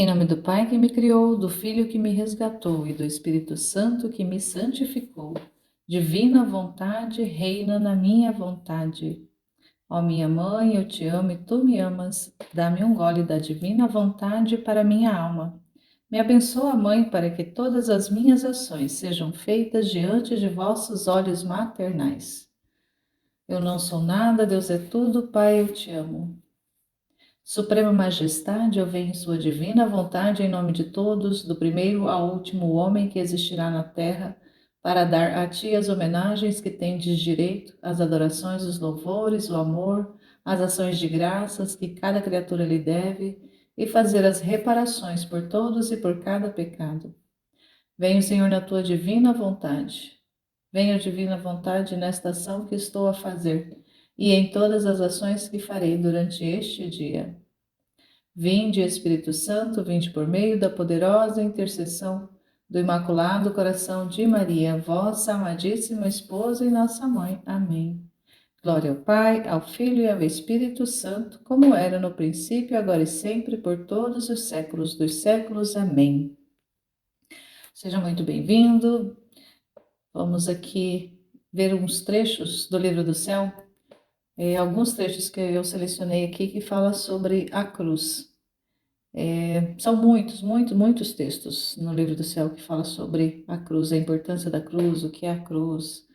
Em nome do Pai que me criou, do Filho que me resgatou e do Espírito Santo que me santificou. Divina vontade reina na minha vontade. Ó minha mãe, eu te amo e tu me amas. Dá-me um gole da divina vontade para minha alma. Me abençoa, Mãe, para que todas as minhas ações sejam feitas diante de vossos olhos maternais. Eu não sou nada, Deus é tudo, Pai, eu te amo. Suprema Majestade, eu venho em sua divina vontade em nome de todos, do primeiro ao último homem que existirá na terra, para dar a ti as homenagens que tendes direito, as adorações, os louvores, o amor, as ações de graças que cada criatura lhe deve, e fazer as reparações por todos e por cada pecado. Venho, Senhor, na tua divina vontade. Venha, divina vontade, nesta ação que estou a fazer, e em todas as ações que farei durante este dia. Vinde, Espírito Santo, vinde por meio da poderosa intercessão do Imaculado Coração de Maria, vossa amadíssima esposa e nossa mãe. Amém. Glória ao Pai, ao Filho e ao Espírito Santo, como era no princípio, agora e sempre, por todos os séculos dos séculos. Amém. Seja muito bem-vindo. Vamos aqui ver uns trechos do Livro do Céu, alguns trechos que eu selecionei aqui que falam sobre a cruz. São muitos textos no Livro do Céu que falam sobre a cruz, a importância da cruz, o que é a cruz,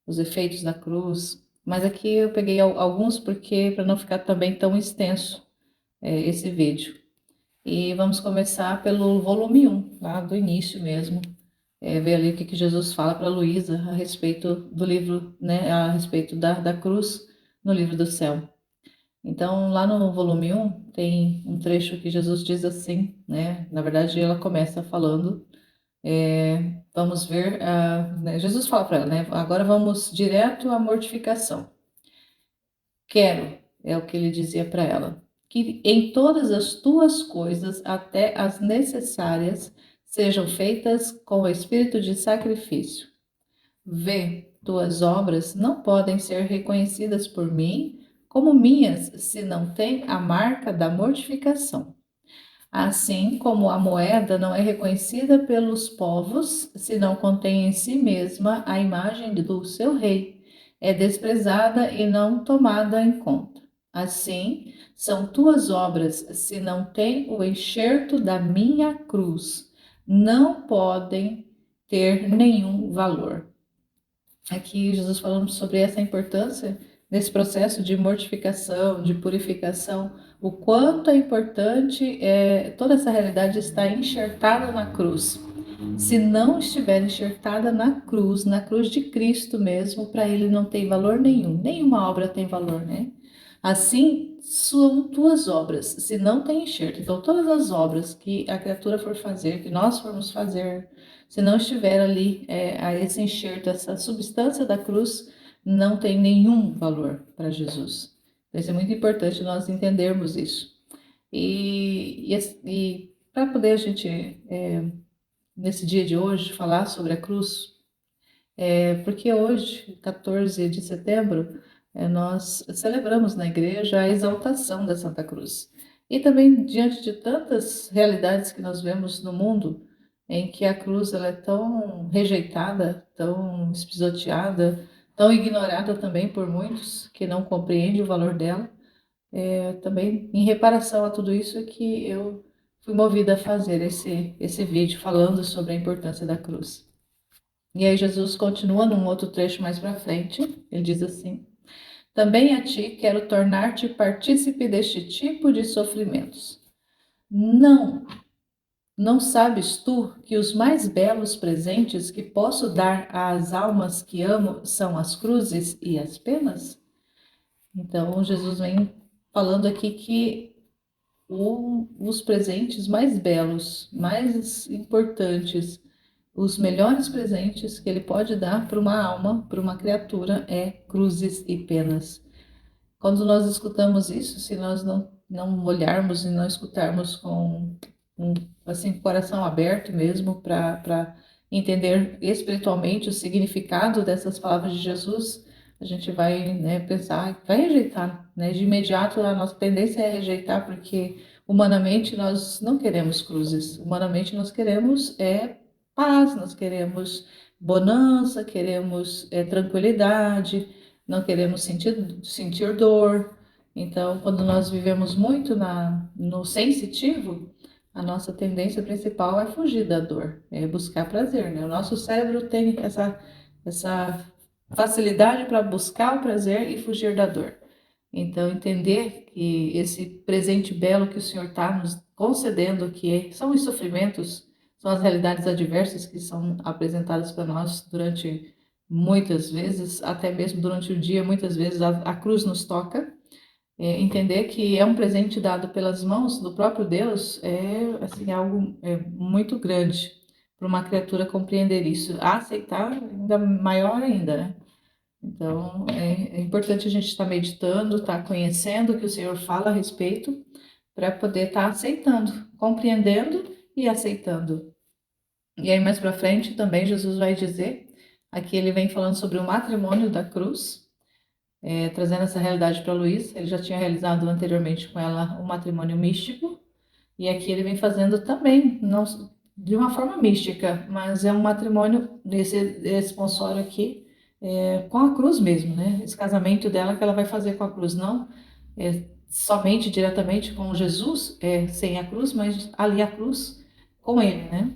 os efeitos da cruz. Mas aqui eu peguei alguns porque para não ficar também tão extenso esse vídeo. E vamos começar pelo volume 1, lá do início mesmo. Ver ali o que Jesus fala para Luísa a respeito do livro, né, a respeito da cruz no Livro do Céu. Então, lá no volume 1, tem um trecho que Jesus diz assim, né? Na verdade, ela começa falando, vamos ver, né, Jesus fala para ela, né? Agora vamos direto à mortificação. Quero, é o que ele dizia para ela, que em todas as tuas coisas, até as necessárias, sejam feitas com o espírito de sacrifício. Vê, tuas obras não podem ser reconhecidas por mim como minhas se não têm a marca da mortificação. Assim como a moeda não é reconhecida pelos povos se não contém em si mesma a imagem do seu rei, é desprezada e não tomada em conta. Assim são tuas obras se não têm o enxerto da minha cruz, não podem ter nenhum valor. Aqui Jesus falando sobre essa importância desse processo de mortificação, de purificação, o quanto é importante toda essa realidade estar enxertada na cruz. Se não estiver enxertada na cruz de Cristo mesmo, para ele não tem valor nenhum, nenhuma obra tem valor, né? Assim são tuas obras, se não tem enxerto. Então, todas as obras que a criatura for fazer, que nós formos fazer, se não estiver ali esse enxerto, essa substância da cruz, não tem nenhum valor para Jesus. Então, isso é muito importante nós entendermos isso. E para poder a gente, nesse dia de hoje, falar sobre a cruz, porque hoje, 14 de setembro, nós celebramos na igreja a exaltação da Santa Cruz. E também diante de tantas realidades que nós vemos no mundo, em que a cruz ela é tão rejeitada, tão espisoteada, tão ignorada também por muitos que não compreendem o valor dela, também em reparação a tudo isso é que eu fui movida a fazer esse vídeo falando sobre a importância da cruz. E aí Jesus continua num outro trecho mais para frente, ele diz assim: também a ti quero tornar-te partícipe deste tipo de sofrimentos. Não, não sabes tu que os mais belos presentes que posso dar às almas que amo são as cruzes e as penas? Então Jesus vem falando aqui que os presentes mais belos, mais importantes, os melhores presentes que ele pode dar para uma alma, para uma criatura, é cruzes e penas. Quando nós escutamos isso, se nós não olharmos e não escutarmos com assim, coração aberto mesmo para entender espiritualmente o significado dessas palavras de Jesus, a gente vai, né, pensar, vai rejeitar, né? De imediato a nossa tendência é rejeitar, porque humanamente nós não queremos cruzes, humanamente nós queremos paz, nós queremos bonança, queremos tranquilidade, não queremos sentir dor. Então, quando nós vivemos muito no sensitivo, a nossa tendência principal é fugir da dor, é buscar prazer, né? O nosso cérebro tem essa facilidade para buscar o prazer e fugir da dor. Então, entender que esse presente belo que o Senhor está nos concedendo, são os sofrimentos, são as realidades adversas que são apresentadas para nós durante muitas vezes, até mesmo durante o dia, muitas vezes a cruz nos toca. Entender que é um presente dado pelas mãos do próprio Deus é assim algo muito grande para uma criatura compreender isso, aceitar ainda maior ainda, né? Então, é importante a gente estar meditando, estar conhecendo o que o Senhor fala a respeito, para poder estar aceitando, compreendendo e aceitando. E aí, mais para frente, também Jesus vai dizer, aqui ele vem falando sobre o matrimônio da cruz, trazendo essa realidade para Luiz. Ele já tinha realizado anteriormente com ela um matrimônio místico, e aqui ele vem fazendo também, não de uma forma mística, mas é um matrimônio nesse esponsório aqui, com a cruz mesmo, né? Esse casamento dela que ela vai fazer com a cruz, não somente diretamente com Jesus, sem a cruz, mas ali a cruz com ele, né?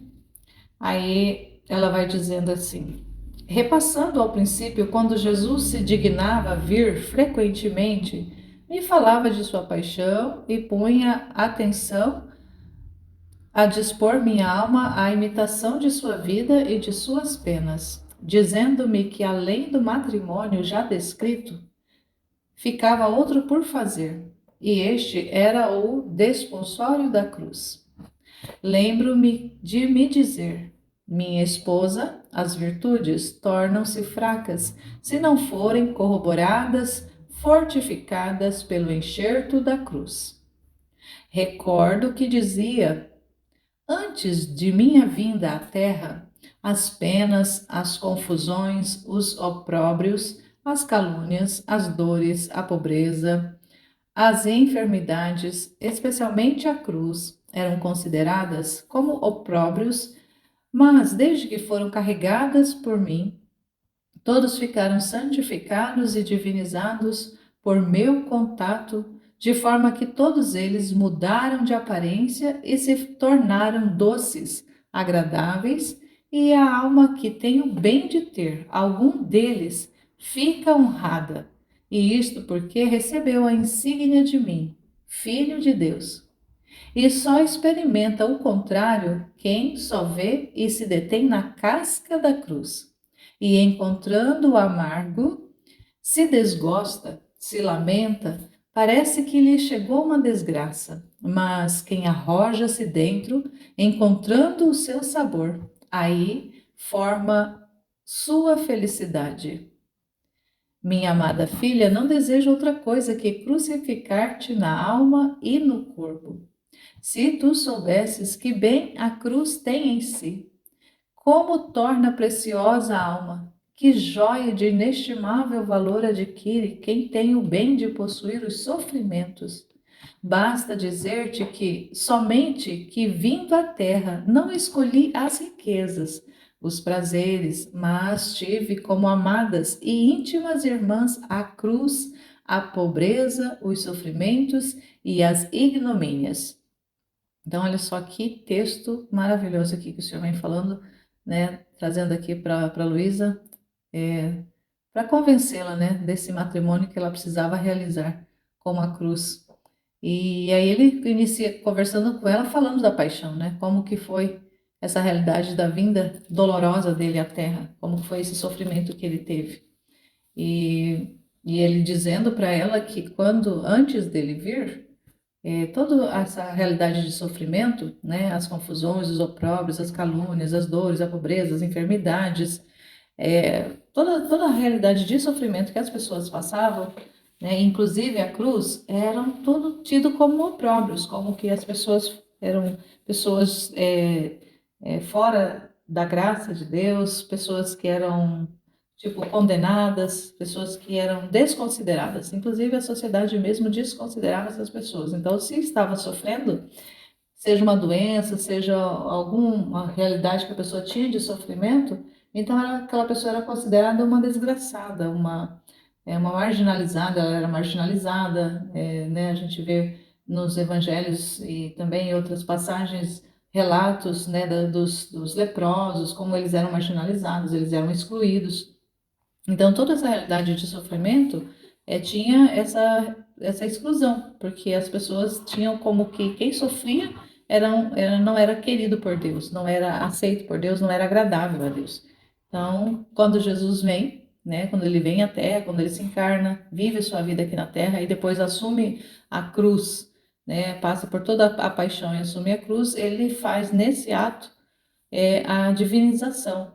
Aí ela vai dizendo assim: repassando ao princípio, quando Jesus se dignava vir frequentemente, me falava de sua paixão e punha atenção a dispor minha alma à imitação de sua vida e de suas penas, dizendo-me que além do matrimônio já descrito, ficava outro por fazer, e este era o desponsório da cruz. Lembro-me de me dizer: minha esposa, as virtudes tornam-se fracas se não forem corroboradas, fortificadas pelo enxerto da cruz. Recordo que dizia: antes de minha vinda à terra, as penas, as confusões, os opróbrios, as calúnias, as dores, a pobreza, as enfermidades, especialmente a cruz, eram consideradas como opróbrios, mas desde que foram carregadas por mim, todos ficaram santificados e divinizados por meu contato, de forma que todos eles mudaram de aparência e se tornaram doces, agradáveis, e a alma que tem o bem de ter algum deles fica honrada. E isto porque recebeu a insígnia de mim, Filho de Deus. E só experimenta o contrário quem só vê e se detém na casca da cruz. E encontrando o amargo, se desgosta, se lamenta, parece que lhe chegou uma desgraça. Mas quem arroja-se dentro, encontrando o seu sabor, aí forma sua felicidade. Minha amada filha, não desejo outra coisa que crucificar-te na alma e no corpo. Se tu soubesses que bem a cruz tem em si, como torna preciosa a alma, que joia de inestimável valor adquire quem tem o bem de possuir os sofrimentos. Basta dizer-te que, somente que vindo à terra, não escolhi as riquezas, os prazeres, mas tive como amadas e íntimas irmãs a cruz, a pobreza, os sofrimentos e as ignomínias. Então, olha só que texto maravilhoso aqui que o senhor vem falando, né? Trazendo aqui para Luísa, para convencê-la, né? Desse matrimônio que ela precisava realizar com a cruz. E aí ele inicia conversando com ela, falando da paixão, né? Como que foi essa realidade da vinda dolorosa dele à Terra, como foi esse sofrimento que ele teve. E ele dizendo para ela que quando, antes dele vir, toda essa realidade de sofrimento, né, as confusões, os opróbrios, as calúnias, as dores, a pobreza, as enfermidades, toda a realidade de sofrimento que as pessoas passavam, né, inclusive a cruz, eram tudo tido como opróbrios, como que as pessoas eram pessoas fora da graça de Deus, pessoas que eram tipo condenadas, pessoas que eram desconsideradas. Inclusive a sociedade mesmo desconsiderava essas pessoas. Então, se estava sofrendo, seja uma doença, seja alguma realidade que a pessoa tinha de sofrimento, então aquela pessoa era considerada uma desgraçada, uma marginalizada, ela era marginalizada, né? A gente vê nos evangelhos e também em outras passagens relatos, né, dos leprosos, como eles eram marginalizados, eles eram excluídos. Então, toda essa realidade de sofrimento tinha essa exclusão, porque as pessoas tinham como que quem sofria não era querido por Deus, não era aceito por Deus, não era agradável a Deus. Então, quando Jesus vem, né, quando ele vem à Terra, quando ele se encarna, vive a sua vida aqui na Terra e depois assume a cruz, né, passa por toda a paixão e assume a cruz, ele faz nesse ato a divinização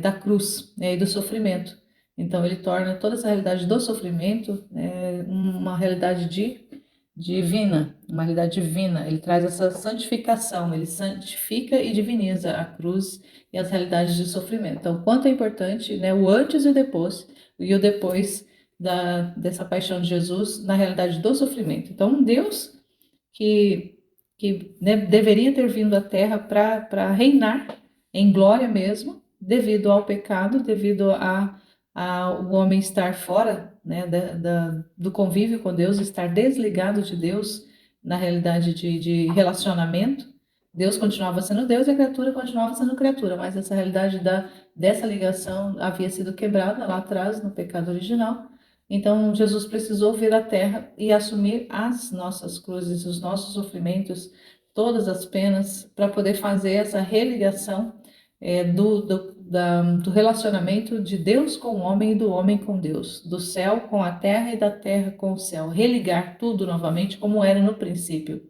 da cruz, né, e do sofrimento. Então, ele torna toda essa realidade do sofrimento uma realidade divina, uma realidade divina. Ele traz essa santificação, ele santifica e diviniza a cruz e as realidades de sofrimento. Então, quanto é importante, né, o antes e o depois dessa paixão de Jesus na realidade do sofrimento. Então, um Deus que né, deveria ter vindo à Terra para reinar em glória mesmo, devido ao pecado, devido a o homem estar fora, né, do convívio com Deus, estar desligado de Deus na realidade de relacionamento. Deus continuava sendo Deus e a criatura continuava sendo criatura, mas essa realidade dessa ligação havia sido quebrada lá atrás, no pecado original. Então, Jesus precisou vir à Terra e assumir as nossas cruzes, os nossos sofrimentos, todas as penas, para poder fazer essa religação do relacionamento de Deus com o homem e do homem com Deus, do céu com a terra e da terra com o céu, religar tudo novamente como era no princípio.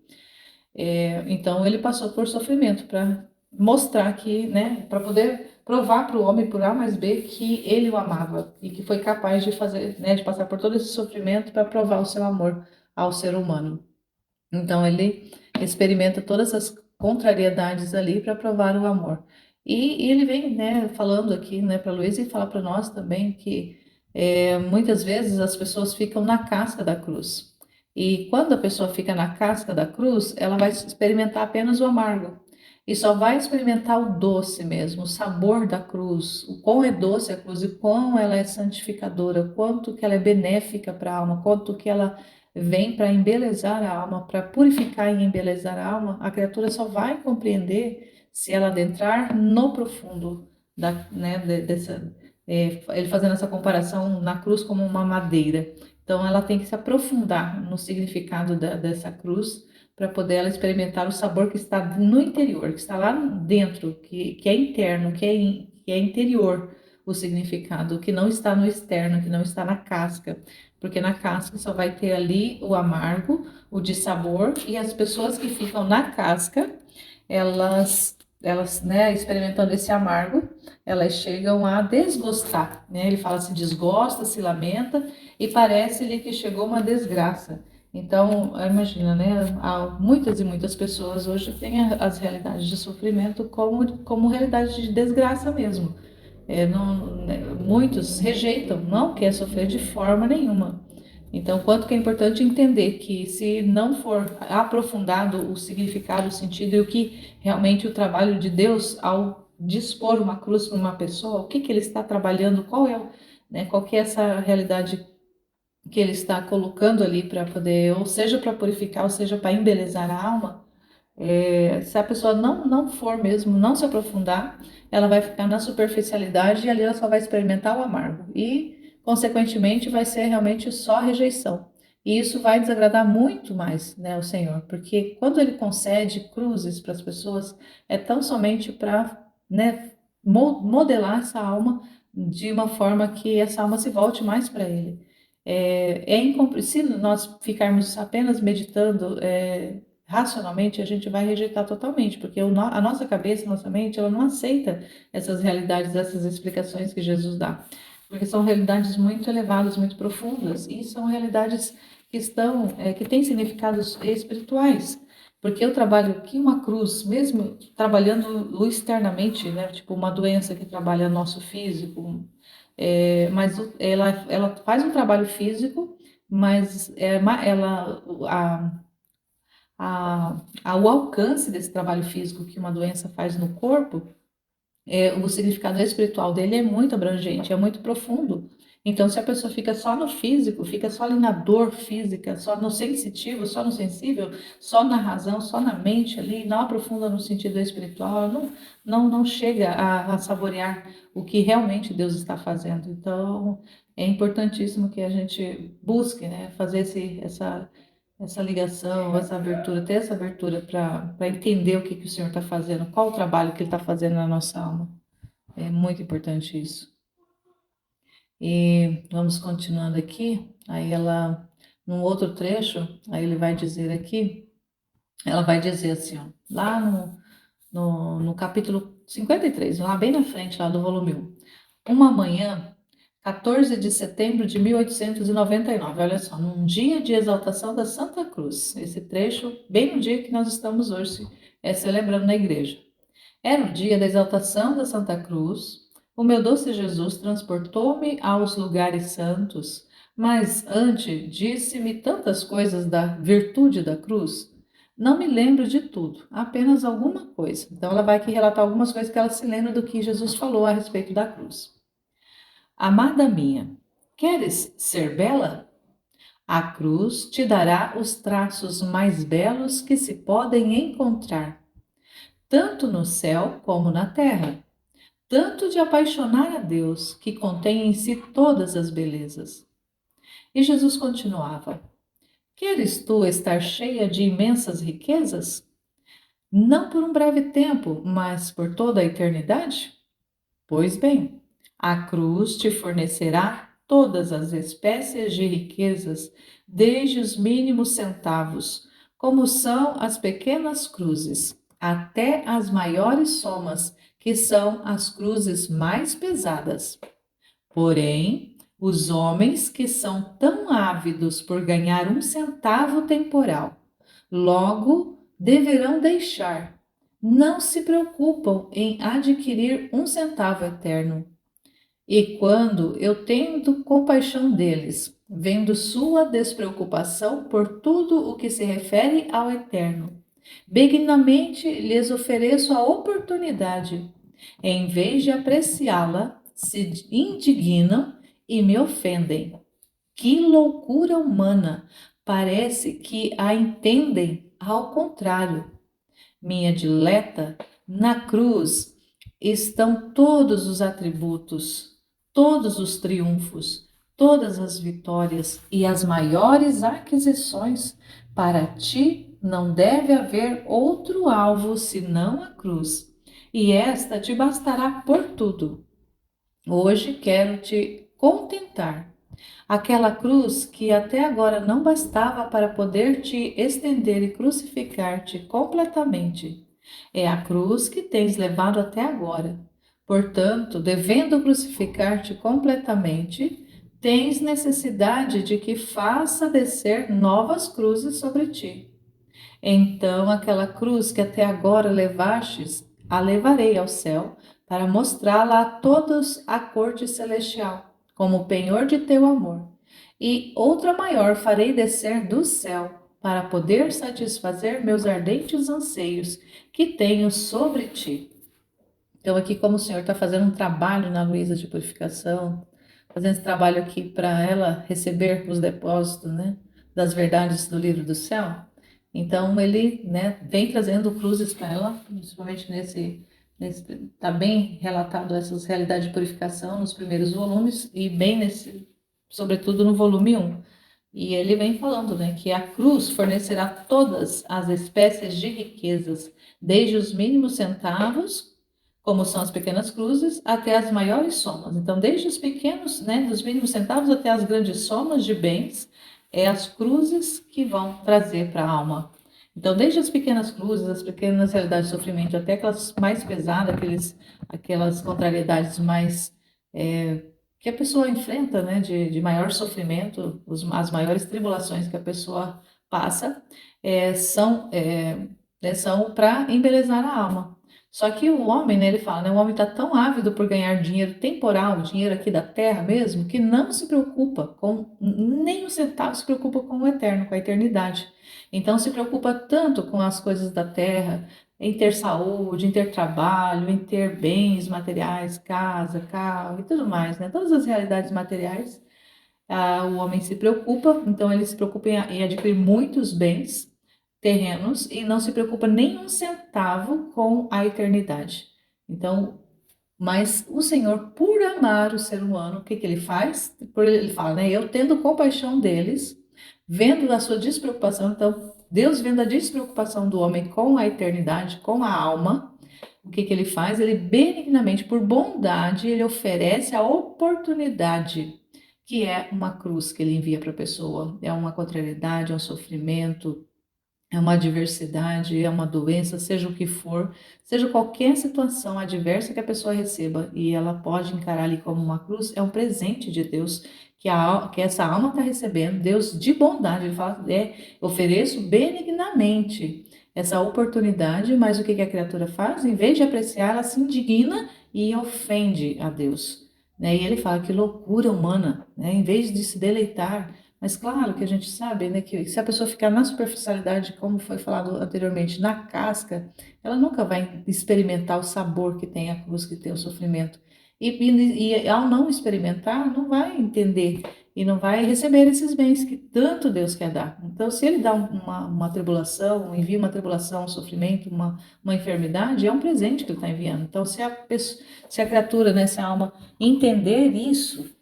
Então ele passou por sofrimento para mostrar que, né, para poder provar para o homem por A mais B que ele o amava e que foi capaz de fazer, né, de passar por todo esse sofrimento para provar o seu amor ao ser humano. Então ele experimenta todas essas contrariedades ali para provar o amor. E ele vem, né, falando aqui, né, para Luiz e fala para nós também que muitas vezes as pessoas ficam na casca da cruz. E quando a pessoa fica na casca da cruz, ela vai experimentar apenas o amargo. E só vai experimentar o doce mesmo, o sabor da cruz, o quão é doce a cruz e quão ela é santificadora, quanto que ela é benéfica para a alma, quanto que ela vem para embelezar a alma, para purificar e embelezar a alma. A criatura só vai compreender se ela adentrar no profundo né, dessa, ele fazendo essa comparação na cruz como uma madeira. Então, ela tem que se aprofundar no significado dessa cruz para poder ela experimentar o sabor que está no interior, que está lá dentro, que é interno, que é interior o significado, que não está no externo, que não está na casca, porque na casca só vai ter ali o amargo, o dissabor, e as pessoas que ficam na casca, elas, né, experimentando esse amargo, elas chegam a desgostar, né? Ele fala se desgosta, se lamenta e parece-lhe que chegou uma desgraça. Então, imagina, né? Há muitas e muitas pessoas hoje têm as realidades de sofrimento como realidade de desgraça mesmo. Muitos rejeitam, não quer sofrer de forma nenhuma. Então, quanto que é importante entender que se não for aprofundado o significado, o sentido e o que realmente o trabalho de Deus ao dispor uma cruz para uma pessoa, o que que ele está trabalhando, qual que é essa realidade que ele está colocando ali para poder, ou seja, para purificar, ou seja, para embelezar a alma, se a pessoa não for mesmo, não se aprofundar, ela vai ficar na superficialidade e ali ela só vai experimentar o amargo. E, consequentemente, vai ser realmente só rejeição. E isso vai desagradar muito mais, né, o Senhor, porque quando ele concede cruzes para as pessoas, é tão somente para, né, modelar essa alma de uma forma que essa alma se volte mais para ele. Se nós ficarmos apenas meditando racionalmente, a gente vai rejeitar totalmente, porque a nossa cabeça, a nossa mente, ela não aceita essas realidades, essas explicações que Jesus dá, porque são realidades muito elevadas, muito profundas, e são realidades que têm significados espirituais. Porque eu trabalho aqui uma cruz, mesmo trabalhando externamente, né? Tipo uma doença que trabalha nosso físico, mas ela faz um trabalho físico, mas o alcance desse trabalho físico que uma doença faz no corpo, o significado espiritual dele é muito abrangente, é muito profundo. Então, se a pessoa fica só no físico, fica só ali na dor física, só no sensitivo, só no sensível, só na razão, só na mente ali, não aprofunda no sentido espiritual, ela não chega a saborear o que realmente Deus está fazendo. Então, é importantíssimo que a gente busque, né, fazer essa ligação, essa abertura, ter essa abertura para entender o que o Senhor está fazendo, qual o trabalho que Ele está fazendo na nossa alma. É muito importante isso. E vamos continuando aqui. Aí num outro trecho, aí ele vai dizer aqui, ela vai dizer assim, ó, lá no capítulo 53, lá bem na frente, lá do volume 1. Uma manhã, 14 de setembro de 1899, olha só, num dia de exaltação da Santa Cruz, esse trecho, bem no dia que nós estamos hoje celebrando na igreja. Era o dia da exaltação da Santa Cruz. O meu doce Jesus transportou-me aos lugares santos, mas antes disse-me tantas coisas da virtude da cruz. Não me lembro de tudo, apenas alguma coisa. Então ela vai aqui relatar algumas coisas que ela se lembra do que Jesus falou a respeito da cruz. Amada minha, queres ser bela? A cruz te dará os traços mais belos que se podem encontrar, tanto no céu como na terra, tanto de apaixonar a Deus, que contém em si todas as belezas. E Jesus continuava: Queres tu estar cheia de imensas riquezas? Não por um breve tempo, mas por toda a eternidade? Pois bem, a cruz te fornecerá todas as espécies de riquezas, desde os mínimos centavos, como são as pequenas cruzes, até as maiores somas, que são as cruzes mais pesadas. Porém, os homens que são tão ávidos por ganhar um centavo temporal, logo deverão deixar. Não se preocupam em adquirir um centavo eterno. E quando eu tendo compaixão deles, vendo sua despreocupação por tudo o que se refere ao eterno, benignamente lhes ofereço a oportunidade. Em vez de apreciá-la, se indignam e me ofendem. Que loucura humana! Parece que a entendem ao contrário. Minha dileta, na cruz estão todos os atributos, todos os triunfos, todas as vitórias e as maiores aquisições. Para ti não deve haver outro alvo senão a cruz, e esta te bastará por tudo. Hoje quero te contentar. Aquela cruz que até agora não bastava para poder te estender e crucificar-te completamente. É a cruz que tens levado até agora. Portanto, devendo crucificar-te completamente, tens necessidade de que faça descer novas cruzes sobre ti. Então, aquela cruz que até agora levastes, a levarei ao céu, para mostrá-la a todos a corte celestial, como penhor de teu amor. E outra maior farei descer do céu, para poder satisfazer meus ardentes anseios que tenho sobre ti. Então, aqui, como o Senhor está fazendo um trabalho na Luísa de purificação, fazendo esse trabalho aqui para ela receber os depósitos, né, das verdades do livro do céu. Então, ele, né, vem trazendo cruzes para ela, principalmente está bem relatado essas realidades de purificação nos primeiros volumes e bem sobretudo no volume 1. E ele vem falando, né, que a cruz fornecerá todas as espécies de riquezas, desde os mínimos centavos, como são as pequenas cruzes, até as maiores somas. Então, desde os pequenos, né, dos mínimos centavos até as grandes somas de bens, as cruzes que vão trazer para a alma. Então, desde as pequenas cruzes, as pequenas realidades de sofrimento, até aquelas mais pesadas, aquelas contrariedades mais que a pessoa enfrenta, né, de maior sofrimento, as maiores tribulações que a pessoa passa, são para embelezar a alma. Só que o homem, né, ele fala, né, o homem está tão ávido por ganhar dinheiro temporal, dinheiro aqui da terra mesmo, que não se preocupa com, nem um centavo se preocupa com o eterno, com a eternidade. Então se preocupa tanto com as coisas da terra, em ter saúde, em ter trabalho, em ter bens materiais, casa, carro e tudo mais, né? Todas as realidades materiais, o homem se preocupa, então ele se preocupa em adquirir muitos bens terrenos e não se preocupa nem um centavo com a eternidade. Então, mas o Senhor, por amar o ser humano, o que que ele faz? Ele fala, né? Eu tendo compaixão deles, vendo a sua despreocupação, então Deus vendo a despreocupação do homem com a eternidade, com a alma, o que que ele faz? Ele benignamente, por bondade, ele oferece a oportunidade, que é uma cruz que ele envia para a pessoa. É uma contrariedade, é um sofrimento, é uma adversidade, é uma doença, seja o que for, seja qualquer situação adversa que a pessoa receba e ela pode encarar ali como uma cruz, é um presente de Deus que essa alma está recebendo, Deus de bondade, ele fala, ofereço benignamente essa oportunidade, mas o que que a criatura faz? Em vez de apreciar, ela se indigna e ofende a Deus. Né? E ele fala que loucura humana, né? Em vez de se deleitar, mas claro que a gente sabe, né, que se a pessoa ficar na superficialidade, como foi falado anteriormente, na casca, ela nunca vai experimentar o sabor que tem a cruz, que tem o sofrimento. E ao não experimentar, não vai entender e não vai receber esses bens que tanto Deus quer dar. Então, se ele dá uma tribulação, envia uma tribulação, um sofrimento, uma enfermidade, é um presente que ele está enviando. Então, se a criatura, né, se a alma entender isso,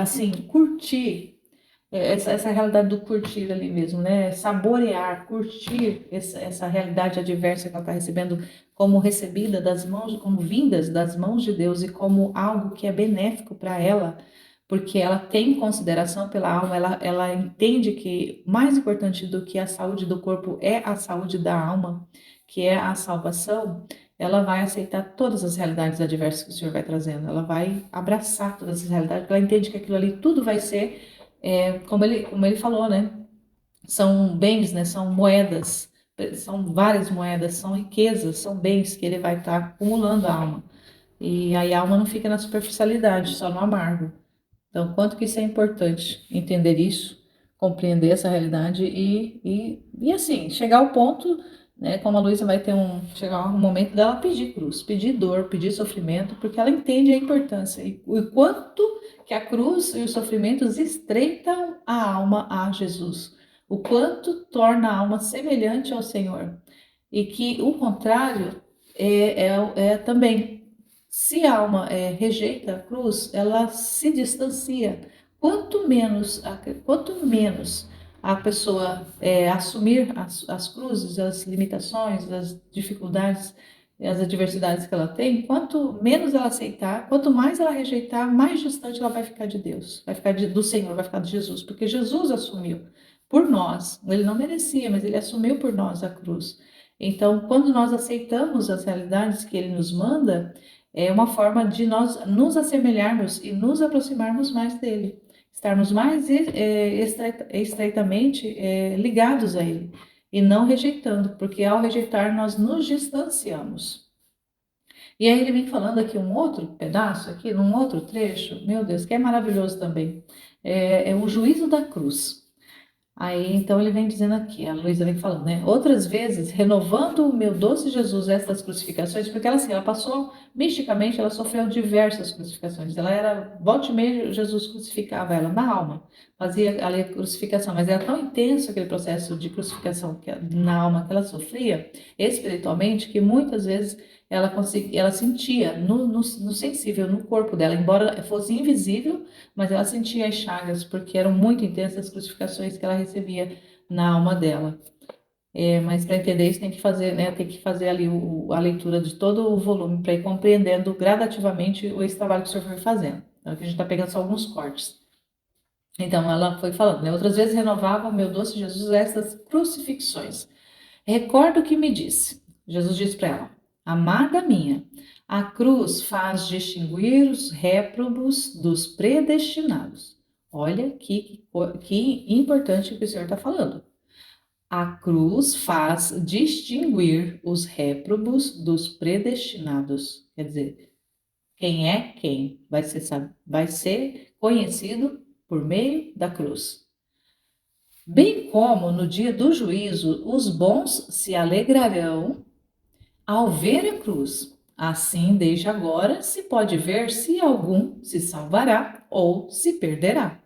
assim, curtir essa realidade do curtir ali mesmo, né? Saborear, curtir essa realidade adversa que ela está recebendo como recebida das mãos, como vindas das mãos de Deus e como algo que é benéfico para ela, porque ela tem consideração pela alma, ela entende que mais importante do que a saúde do corpo é a saúde da alma, que é a salvação. Ela vai aceitar todas as realidades adversas que o Senhor vai trazendo, ela vai abraçar todas as realidades, porque ela entende que aquilo ali tudo vai ser como ele falou, né? São bens, né? São moedas, são várias moedas, são riquezas, são bens que ele vai estar acumulando a alma. E aí a alma não fica na superficialidade, só no amargo. Então, quanto que isso é importante entender isso, compreender essa realidade e assim, chegar ao ponto, né, como a Luísa vai chegar um momento dela pedir cruz, pedir dor, pedir sofrimento, porque ela entende a importância e o quanto que a cruz e os sofrimentos estreitam a alma a Jesus, o quanto torna a alma semelhante ao Senhor e que o contrário é também se a alma rejeita a cruz, ela se distancia. Quanto menos a pessoa assumir as cruzes, as limitações, as dificuldades, as adversidades que ela tem, quanto menos ela aceitar, quanto mais ela rejeitar, mais distante ela vai ficar de Deus, vai ficar do Senhor, vai ficar de Jesus, porque Jesus assumiu por nós. Ele não merecia, mas ele assumiu por nós a cruz. Então, quando nós aceitamos as realidades que ele nos manda, é uma forma de nós nos assemelharmos e nos aproximarmos mais dele, estarmos mais estreitamente ligados a ele e não rejeitando, porque ao rejeitar nós nos distanciamos. E aí ele vem falando aqui um outro pedaço, aqui num outro trecho, meu Deus, que é maravilhoso também, é o juízo da cruz. Aí, então, ele vem dizendo aqui, a Luísa vem falando, né? Outras vezes, renovando o meu doce Jesus estas crucificações, porque ela, assim, ela passou, misticamente, ela sofreu diversas crucificações. Ela era, volta e meia, Jesus crucificava ela na alma, fazia ali a crucificação, mas era tão intenso aquele processo de crucificação na alma que ela sofria, espiritualmente, que muitas vezes ela sentia no sensível, no corpo dela, embora fosse invisível, mas ela sentia as chagas, porque eram muito intensas as crucificações que ela recebia na alma dela. Mas para entender isso tem que fazer, né, tem que fazer ali a leitura de todo o volume para ir compreendendo gradativamente esse trabalho que o senhor foi fazendo. Então, aqui a gente está pegando só alguns cortes. Então, ela foi falando, né? Outras vezes renovava, meu doce Jesus, essas crucifixões. Recordo o que me disse. Jesus disse para ela: Amada minha, a cruz faz distinguir os réprobos dos predestinados. Olha que importante que o Senhor está falando. A cruz faz distinguir os réprobos dos predestinados. Quer dizer, quem é quem vai ser conhecido por meio da cruz. Bem como no dia do juízo, os bons se alegrarão ao ver a cruz. Assim, desde agora, se pode ver se algum se salvará ou se perderá.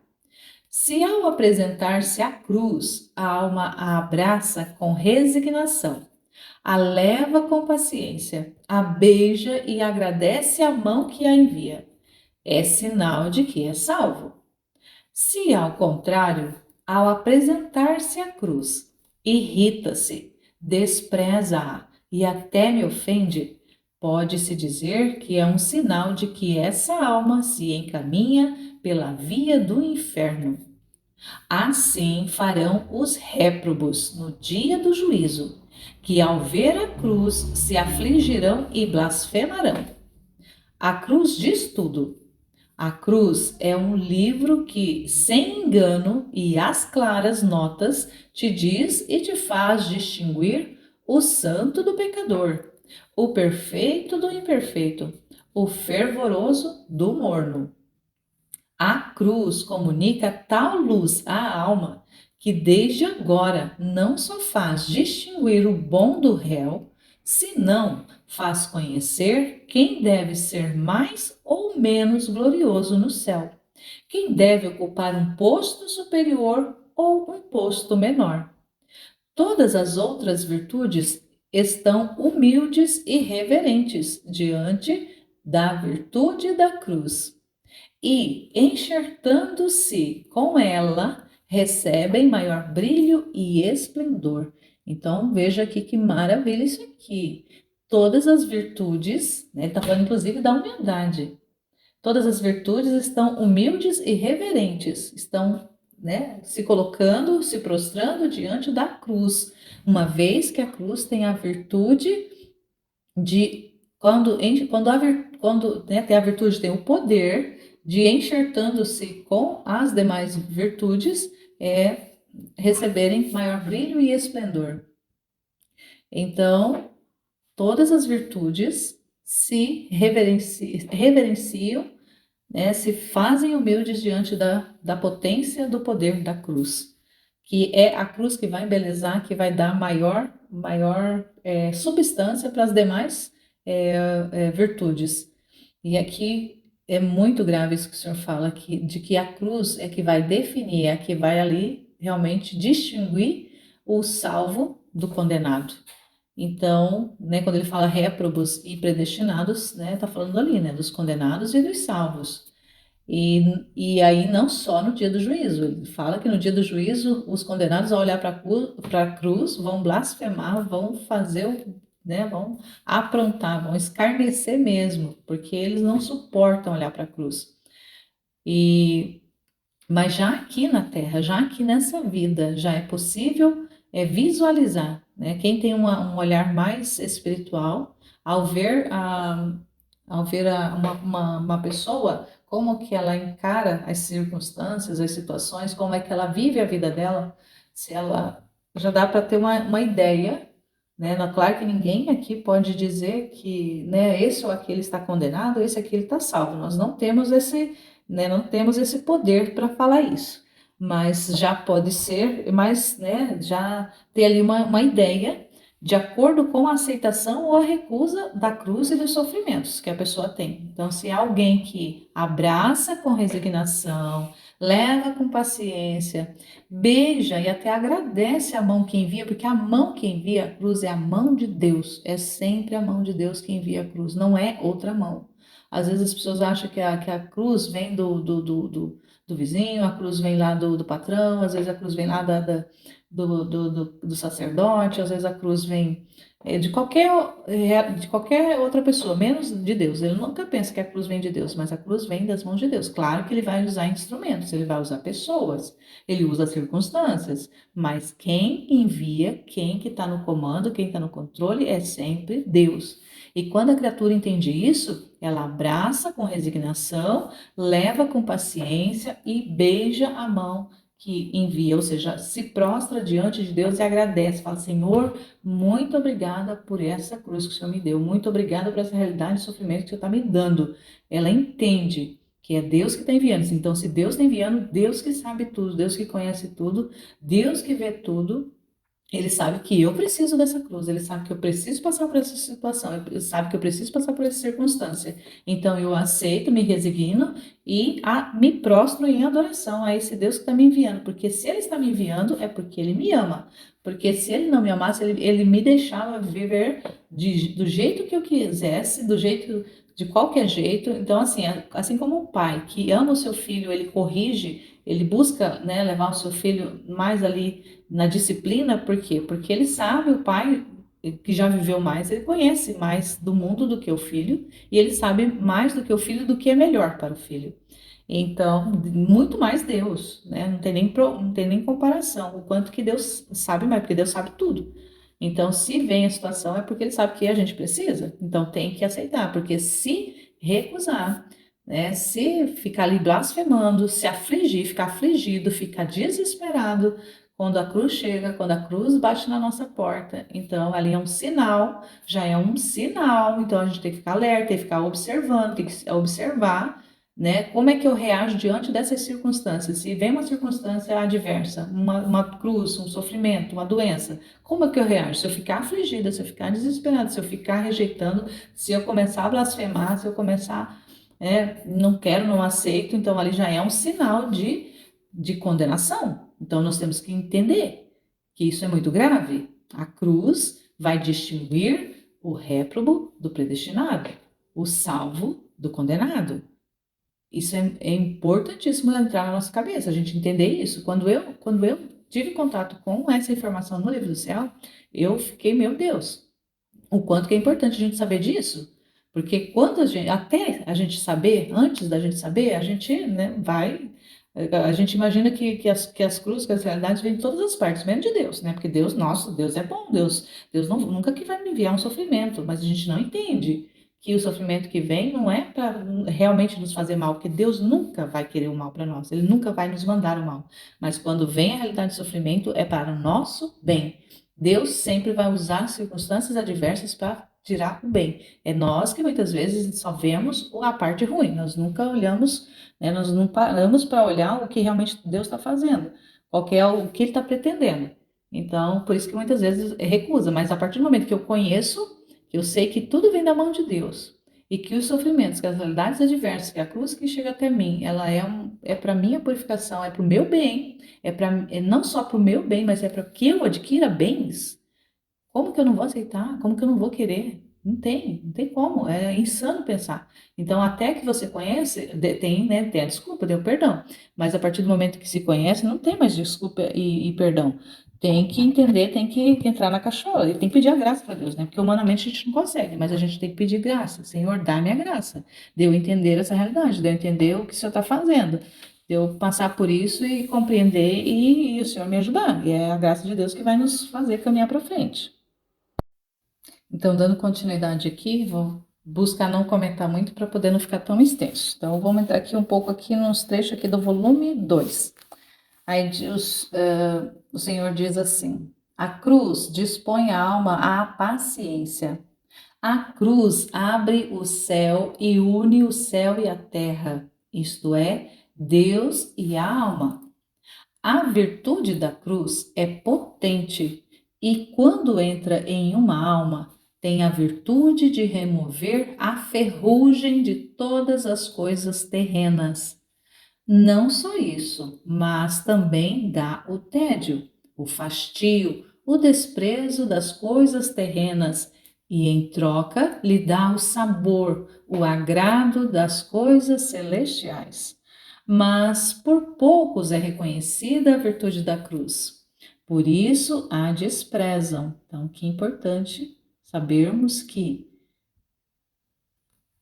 Se ao apresentar-se à cruz, a alma a abraça com resignação, a leva com paciência, a beija e agradece a mão que a envia, é sinal de que é salvo. Se, ao contrário, ao apresentar-se à cruz, irrita-se, despreza-a e até me ofende, pode-se dizer que é um sinal de que essa alma se encaminha pela via do inferno. Assim farão os réprobos no dia do juízo, que ao ver a cruz se afligirão e blasfemarão. A cruz diz tudo. A cruz é um livro que, sem engano e às claras notas, te diz e te faz distinguir o santo do pecador, o perfeito do imperfeito, o fervoroso do morno. A cruz comunica tal luz à alma que desde agora não só faz distinguir o bom do réu, senão faz conhecer quem deve ser mais ou menos glorioso no céu, quem deve ocupar um posto superior ou um posto menor. Todas as outras virtudes estão humildes e reverentes diante da virtude da cruz e, enxertando-se com ela, recebem maior brilho e esplendor. Então, veja aqui que maravilha isso aqui. Todas as virtudes, né, ele está falando inclusive da humildade. Todas as virtudes estão humildes e reverentes, estão, né, se colocando, se prostrando diante da cruz, uma vez que a cruz tem a virtude de quando né, tem a virtude, tem o poder de enxertando-se com as demais virtudes, receberem maior brilho e esplendor. Então, todas as virtudes se reverenciam, né, se fazem humildes diante da potência do poder da cruz, que é a cruz que vai embelezar, que vai dar maior substância para as demais virtudes. E aqui é muito grave isso que o senhor fala, de que a cruz é que vai definir, é que vai ali realmente distinguir o salvo do condenado. Então, né, quando ele fala réprobos e predestinados, né, tá falando ali, né, dos condenados e dos salvos. E aí não só no dia do juízo, ele fala que no dia do juízo os condenados ao olhar para a cruz vão blasfemar, vão fazer, né, vão aprontar, vão escarnecer mesmo, porque eles não suportam olhar para a cruz. Mas já aqui na Terra, já aqui nessa vida, já é possível visualizar, né? Quem tem um olhar mais espiritual, ao ver, uma pessoa, como que ela encara as circunstâncias, as situações, como é que ela vive a vida dela, se ela já dá para ter uma ideia, né? Claro que ninguém aqui pode dizer que, né, esse ou aquele está condenado, esse aquele está salvo. Nós não temos não temos esse poder para falar isso, mas já pode ser, mas, né, já ter ali uma ideia de acordo com a aceitação ou a recusa da cruz e dos sofrimentos que a pessoa tem. Então, se é alguém que abraça com resignação, leva com paciência, beija e até agradece a mão que envia, porque a mão que envia a cruz é a mão de Deus, é sempre a mão de Deus que envia a cruz, não é outra mão. Às vezes as pessoas acham que a cruz vem do vizinho, a cruz vem lá do patrão, às vezes a cruz vem lá do sacerdote, às vezes a cruz vem de qualquer outra pessoa, menos de Deus. Ele nunca pensa que a cruz vem de Deus, mas a cruz vem das mãos de Deus. Claro que ele vai usar instrumentos, ele vai usar pessoas, ele usa circunstâncias, mas quem envia, quem que está no comando, quem está no controle é sempre Deus. E quando a criatura entende isso, ela abraça com resignação, leva com paciência e beija a mão que envia, ou seja, se prostra diante de Deus e agradece, fala: Senhor, muito obrigada por essa cruz que o Senhor me deu, muito obrigada por essa realidade de sofrimento que o Senhor está me dando. Ela entende que é Deus que está enviando. Então, se Deus está enviando, Deus que sabe tudo, Deus que conhece tudo, Deus que vê tudo, ele sabe que eu preciso dessa cruz, ele sabe que eu preciso passar por essa situação, ele sabe que eu preciso passar por essa circunstância. Então eu aceito, me resigno e me prostro em adoração a esse Deus que está me enviando, porque se ele está me enviando é porque ele me ama. Porque se ele não me amasse, ele me deixava viver do jeito que eu quisesse, do jeito, de qualquer jeito. Então, assim como um pai que ama o seu filho, ele corrige, ele busca, né, levar o seu filho mais ali na disciplina, por quê? Porque ele sabe, o pai que já viveu mais, ele conhece mais do mundo do que o filho, e ele sabe mais do que o filho do que é melhor para o filho. Então, muito mais Deus, né? Não tem nem comparação, o quanto que Deus sabe mais, porque Deus sabe tudo. Então, se vem a situação, é porque ele sabe que a gente precisa, então tem que aceitar, porque se recusar, né? Se ficar ali blasfemando, se afligir, ficar afligido, ficar desesperado, quando a cruz chega, quando a cruz bate na nossa porta, então ali é um sinal, já é um sinal, então a gente tem que ficar alerta, tem que ficar observando, tem que observar, né? Como é que eu reajo diante dessas circunstâncias? Se vem uma circunstância adversa, uma cruz, um sofrimento, uma doença, como é que eu reajo? Se eu ficar afligida, se eu ficar desesperada, se eu ficar rejeitando, se eu começar a blasfemar, se eu começar, não quero, não aceito, então ali já é um sinal de condenação. Então, nós temos que entender que isso é muito grave. A cruz vai distinguir o réprobo do predestinado, o salvo do condenado. Isso é importantíssimo entrar na nossa cabeça, a gente entender isso. Quando eu tive contato com essa informação no livro do céu, eu fiquei, meu Deus, o quanto que é importante a gente saber disso. Porque quando até a gente saber, antes da gente saber, a gente, né, a gente imagina que as cruzes, que as realidades vêm de todas as partes, menos de Deus, né? Porque Deus, nosso Deus é bom, Deus nunca que vai me enviar um sofrimento, mas a gente não entende que o sofrimento que vem não é para realmente nos fazer mal, porque Deus nunca vai querer o mal para nós, Ele nunca vai nos mandar o mal. Mas quando vem a realidade de sofrimento, é para o nosso bem. Deus sempre vai usar circunstâncias adversas para tirar o bem. É nós que muitas vezes só vemos a parte ruim, nós nunca olhamos, né, nós não paramos para olhar o que realmente Deus está fazendo, qual que é o que Ele está pretendendo. Então, por isso que muitas vezes recusa, mas a partir do momento que eu conheço, que eu sei que tudo vem da mão de Deus, e que os sofrimentos, que as realidades adversas, que a cruz que chega até mim, ela é para minha purificação, é para o meu bem, é não só para o meu bem, mas é para que eu adquira bens. Como que eu não vou aceitar? Como que eu não vou querer? Não tem como. É insano pensar. Então, até que você conhece, tem, né, tem a desculpa, tem o perdão. Mas a partir do momento que se conhece, não tem mais desculpa e perdão. Tem que entender, tem que entrar na cachola e tem que pedir a graça para Deus, né? Porque humanamente a gente não consegue, mas a gente tem que pedir graça. Senhor, dá-me a graça. De eu entender essa realidade, de eu entender o que o Senhor está fazendo. De eu passar por isso e compreender e o Senhor me ajudar. E é a graça de Deus que vai nos fazer caminhar para frente. Então, dando continuidade aqui, vou buscar não comentar muito para poder não ficar tão extenso. Então, vamos entrar aqui um pouco aqui nos trechos aqui do volume 2. Aí o Senhor diz assim: a cruz dispõe a alma à paciência. A cruz abre o céu e une o céu e a terra, isto é, Deus e a alma. A virtude da cruz é potente e, quando entra em uma alma, tem a virtude de remover a ferrugem de todas as coisas terrenas. Não só isso, mas também dá o tédio, o fastio, o desprezo das coisas terrenas e, em troca, lhe dá o sabor, o agrado das coisas celestiais. Mas por poucos é reconhecida a virtude da cruz. Por isso a desprezam. Então, que importante sabermos que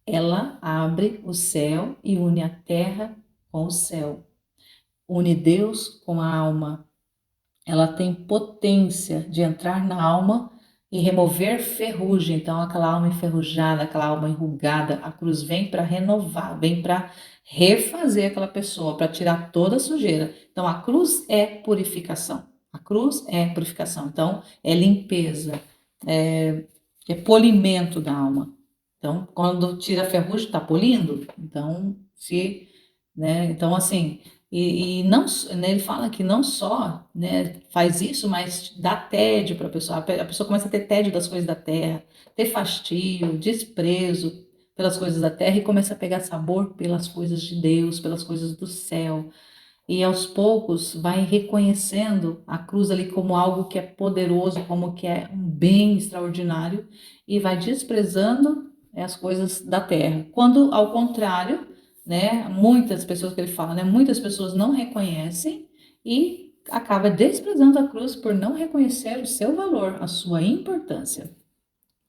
ela abre o céu e une a terra com o céu. Une Deus com a alma. Ela tem potência de entrar na alma e remover ferrugem. Então, aquela alma enferrujada, aquela alma enrugada, a cruz vem para renovar, vem para refazer aquela pessoa, para tirar toda a sujeira. Então, a cruz é purificação. A cruz é purificação. Então, é limpeza, é, é polimento da alma. Então, quando tira a ferrugem, está polindo. Então, se, né? Então, assim, e não, né, ele fala que não só, né, faz isso, mas dá tédio para a pessoa. A pessoa começa a ter tédio das coisas da terra, ter fastio, desprezo pelas coisas da terra e começa a pegar sabor pelas coisas de Deus, pelas coisas do céu. E aos poucos vai reconhecendo a cruz ali como algo que é poderoso, como que é um bem extraordinário e vai desprezando as coisas da terra. Quando ao contrário, né, muitas pessoas que ele fala, né, muitas pessoas não reconhecem e acaba desprezando a cruz por não reconhecer o seu valor, a sua importância.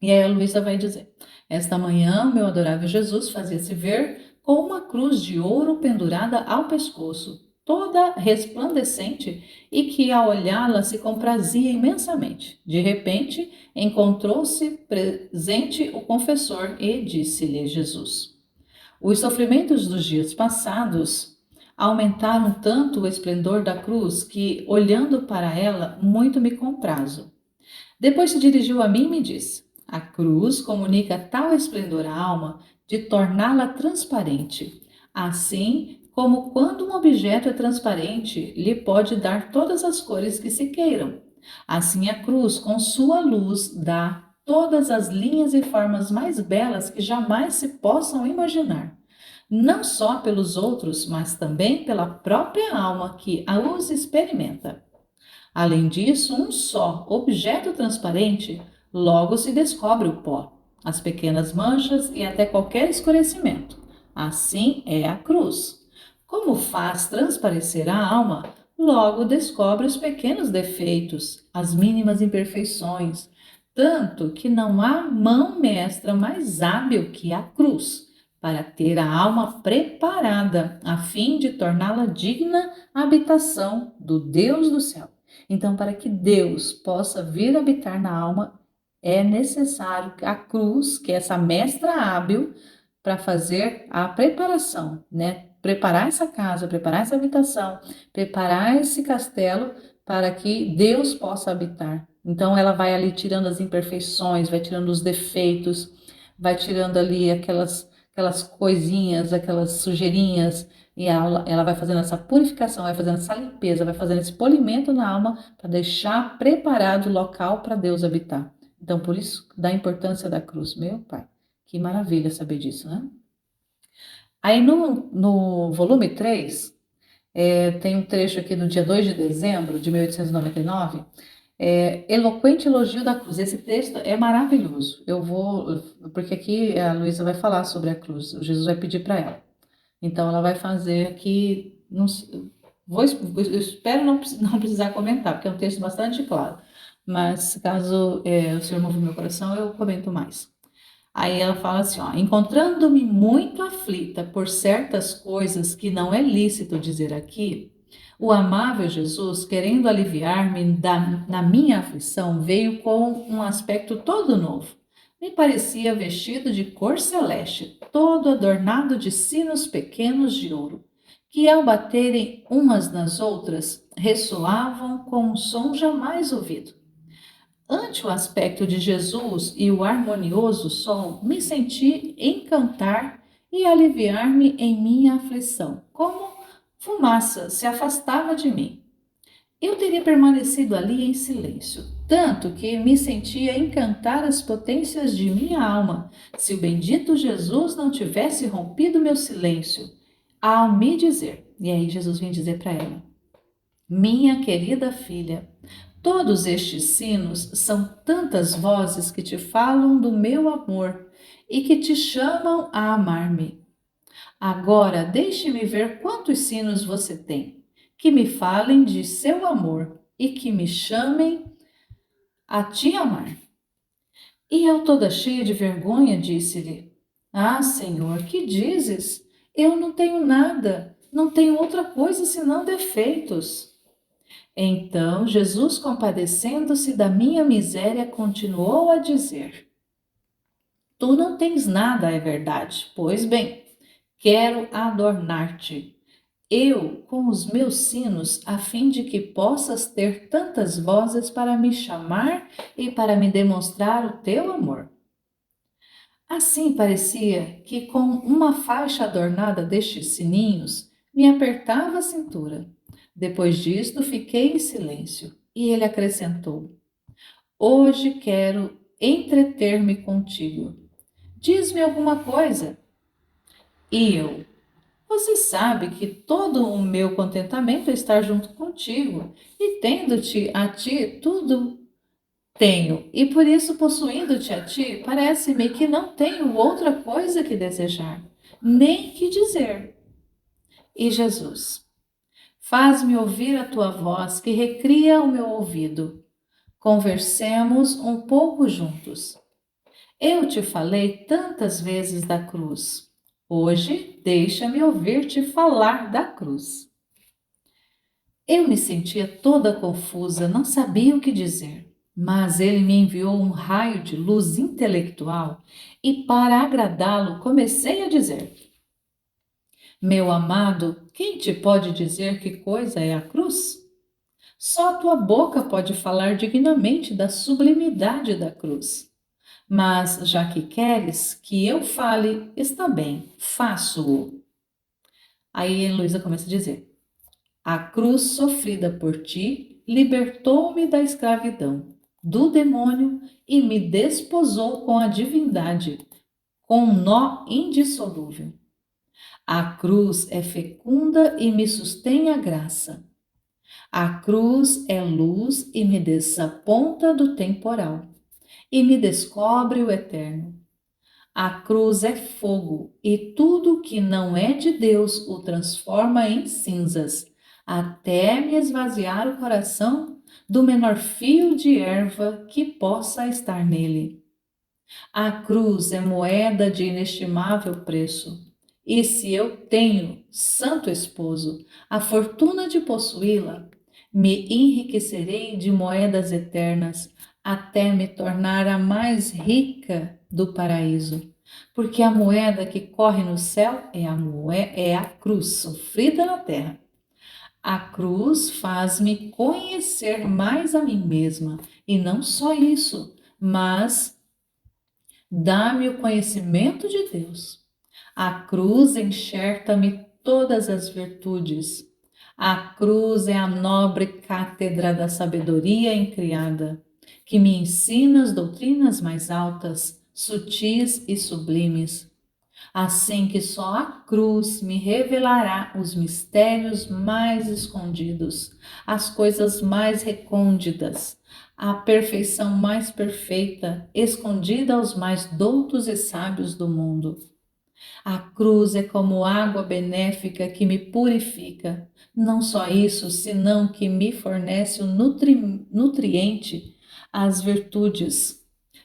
E aí a Luísa vai dizer: esta manhã, meu adorável Jesus fazia-se ver com uma cruz de ouro pendurada ao pescoço, toda resplandecente, e que ao olhá-la se comprazia imensamente. De repente, encontrou-se presente o confessor e disse-lhe Jesus: os sofrimentos dos dias passados aumentaram tanto o esplendor da cruz que, olhando para ela, muito me comprazo. Depois se dirigiu a mim e me disse: a cruz comunica tal esplendor à alma de torná-la transparente. Assim como quando um objeto é transparente, lhe pode dar todas as cores que se queiram. Assim a cruz, com sua luz, dá todas as linhas e formas mais belas que jamais se possam imaginar. Não só pelos outros, mas também pela própria alma que a os experimenta. Além disso, um só objeto transparente logo se descobre o pó, as pequenas manchas e até qualquer escurecimento. Assim é a cruz. Como faz transparecer a alma, logo descobre os pequenos defeitos, as mínimas imperfeições, tanto que não há mão mestra mais hábil que a cruz para ter a alma preparada a fim de torná-la digna habitação do Deus do céu. Então, para que Deus possa vir habitar na alma, é necessário a cruz, que é essa mestra hábil, para fazer a preparação, né? Preparar essa casa, preparar essa habitação, preparar esse castelo para que Deus possa habitar. Então, ela vai ali tirando as imperfeições, vai tirando os defeitos, vai tirando ali aquelas coisinhas, aquelas sujeirinhas, e ela vai fazendo essa purificação, vai fazendo essa limpeza, vai fazendo esse polimento na alma para deixar preparado o local para Deus habitar. Então, por isso, da importância da cruz. Meu Pai, que maravilha saber disso, né? Aí no volume 3, tem um trecho aqui do dia 2 de dezembro de 1899, eloquente elogio da cruz. Esse texto é maravilhoso. Eu vou, porque aqui a Luísa vai falar sobre a cruz, o Jesus vai pedir para ela. Então, ela vai fazer aqui. Não, eu espero não precisar comentar, porque é um texto bastante claro. Mas, caso o Senhor move meu coração, eu comento mais. Aí ela fala assim: ó, encontrando-me muito aflita por certas coisas que não é lícito dizer aqui, o amável Jesus, querendo aliviar-me na minha aflição, veio com um aspecto todo novo. Me parecia vestido de cor celeste, todo adornado de sinos pequenos de ouro, que ao baterem umas nas outras, ressoavam com um som jamais ouvido. Ante o aspecto de Jesus e o harmonioso som, me senti encantar e aliviar-me em minha aflição, como fumaça se afastava de mim. Eu teria permanecido ali em silêncio, tanto que me sentia encantar as potências de minha alma, se o bendito Jesus não tivesse rompido meu silêncio, ao me dizer, e aí Jesus vem dizer para ela: minha querida filha, todos estes sinos são tantas vozes que te falam do meu amor e que te chamam a amar-me. Agora deixe-me ver quantos sinos você tem, que me falem de seu amor e que me chamem a te amar. E eu, toda cheia de vergonha, disse-lhe: ah, Senhor, que dizes? Eu não tenho nada, não tenho outra coisa senão defeitos. Então Jesus, compadecendo-se da minha miséria, continuou a dizer: Tu não tens nada, é verdade. Pois bem, quero adornar-te, eu com os meus sinos, a fim de que possas ter tantas vozes para me chamar e para me demonstrar o teu amor. Assim parecia que, com uma faixa adornada destes sininhos, me apertava a cintura. Depois disto, fiquei em silêncio e ele acrescentou: Hoje quero entreter-me contigo. Diz-me alguma coisa. E eu: Você sabe que todo o meu contentamento é estar junto contigo, e tendo-te a ti, tudo tenho, e por isso, possuindo-te a ti, parece-me que não tenho outra coisa que desejar, nem que dizer. E Jesus: Faz-me ouvir a tua voz que recria o meu ouvido. Conversemos um pouco juntos. Eu te falei tantas vezes da cruz. Hoje, deixa-me ouvir-te falar da cruz. Eu me sentia toda confusa, não sabia o que dizer, mas ele me enviou um raio de luz intelectual e, para agradá-lo, comecei a dizer: Meu amado, quem te pode dizer que coisa é a cruz? Só a tua boca pode falar dignamente da sublimidade da cruz. Mas, já que queres que eu fale, está bem, faço-o. Aí Heloísa começa a dizer: A cruz sofrida por ti libertou-me da escravidão, do demônio e me desposou com a divindade, com um nó indissolúvel. A cruz é fecunda e me sustém a graça. A cruz é luz e me desaponta do temporal, e me descobre o eterno. A cruz é fogo, e tudo que não é de Deus o transforma em cinzas, até me esvaziar o coração do menor fio de erva que possa estar nele. A cruz é moeda de inestimável preço. E se eu tenho, santo esposo, a fortuna de possuí-la, me enriquecerei de moedas eternas até me tornar a mais rica do paraíso. Porque a moeda que corre no céu é a cruz sofrida na terra. A cruz faz-me conhecer mais a mim mesma, e não só isso, mas dá-me o conhecimento de Deus. A cruz enxerta-me todas as virtudes. A cruz é a nobre cátedra da sabedoria incriada, que me ensina as doutrinas mais altas, sutis e sublimes. Assim que só a cruz me revelará os mistérios mais escondidos, as coisas mais recônditas, a perfeição mais perfeita, escondida aos mais doutos e sábios do mundo. A cruz é como água benéfica que me purifica. Não só isso, senão que me fornece o nutriente, as virtudes.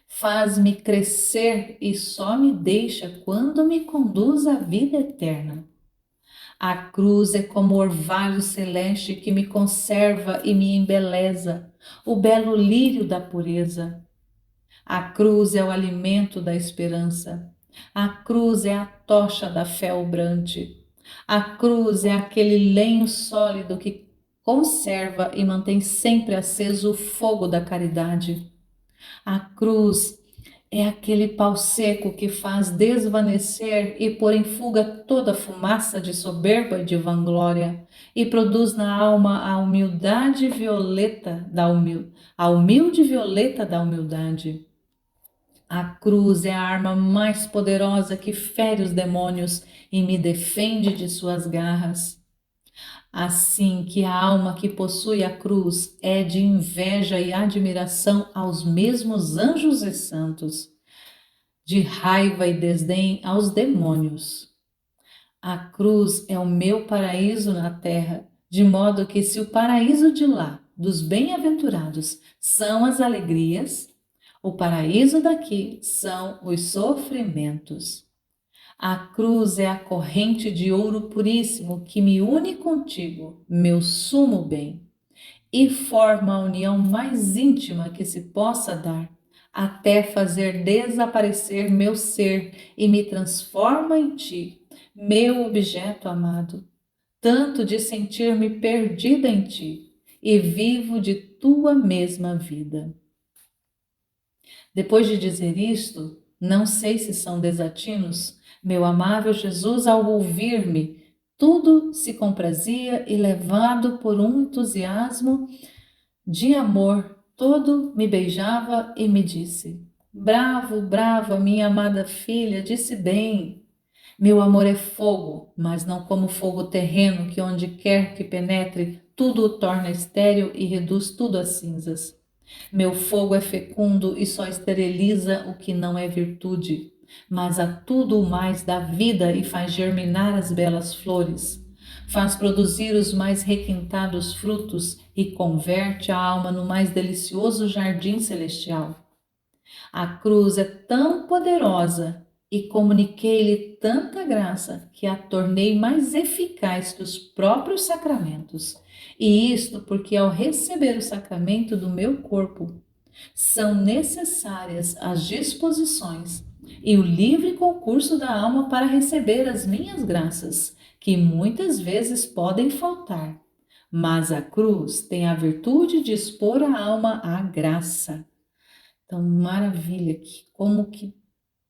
Faz-me crescer e só me deixa quando me conduz à vida eterna. A cruz é como orvalho celeste que me conserva e me embeleza, o belo lírio da pureza. A cruz é o alimento da esperança. A cruz é a tocha da fé obrante. A cruz é aquele lenho sólido que conserva e mantém sempre aceso o fogo da caridade. A cruz é aquele pau seco que faz desvanecer e pôr em fuga toda a fumaça de soberba e de vanglória, e produz na alma a humildade violeta a humilde violeta da humildade. A cruz é a arma mais poderosa que fere os demônios e me defende de suas garras. Assim que a alma que possui a cruz é de inveja e admiração aos mesmos anjos e santos, de raiva e desdém aos demônios. A cruz é o meu paraíso na terra, de modo que se o paraíso de lá, dos bem-aventurados, são as alegrias, o paraíso daqui são os sofrimentos. A cruz é a corrente de ouro puríssimo que me une contigo, meu sumo bem. e forma a união mais íntima que se possa dar, até fazer desaparecer meu ser e me transforma em ti, meu objeto amado, tanto de sentir-me perdida em ti e vivo de tua mesma vida. Depois de dizer isto, não sei se são desatinos, meu amável Jesus, ao ouvir-me, tudo se comprazia e, levado por um entusiasmo de amor, todo me beijava e me disse: Bravo, bravo, minha amada filha, disse bem. Meu amor é fogo, mas não como fogo terreno que onde quer que penetre, tudo o torna estéril e reduz tudo a cinzas. Meu fogo é fecundo e só esteriliza o que não é virtude, mas a tudo o mais dá vida e faz germinar as belas flores. Faz produzir os mais requintados frutos e converte a alma no mais delicioso jardim celestial. A cruz é tão poderosa e comuniquei-lhe tanta graça que a tornei mais eficaz que os próprios sacramentos. E isto porque, ao receber o sacramento do meu corpo, são necessárias as disposições e o livre concurso da alma para receber as minhas graças, que muitas vezes podem faltar. Mas a cruz tem a virtude de expor a alma à graça. Então, maravilha, que, como que,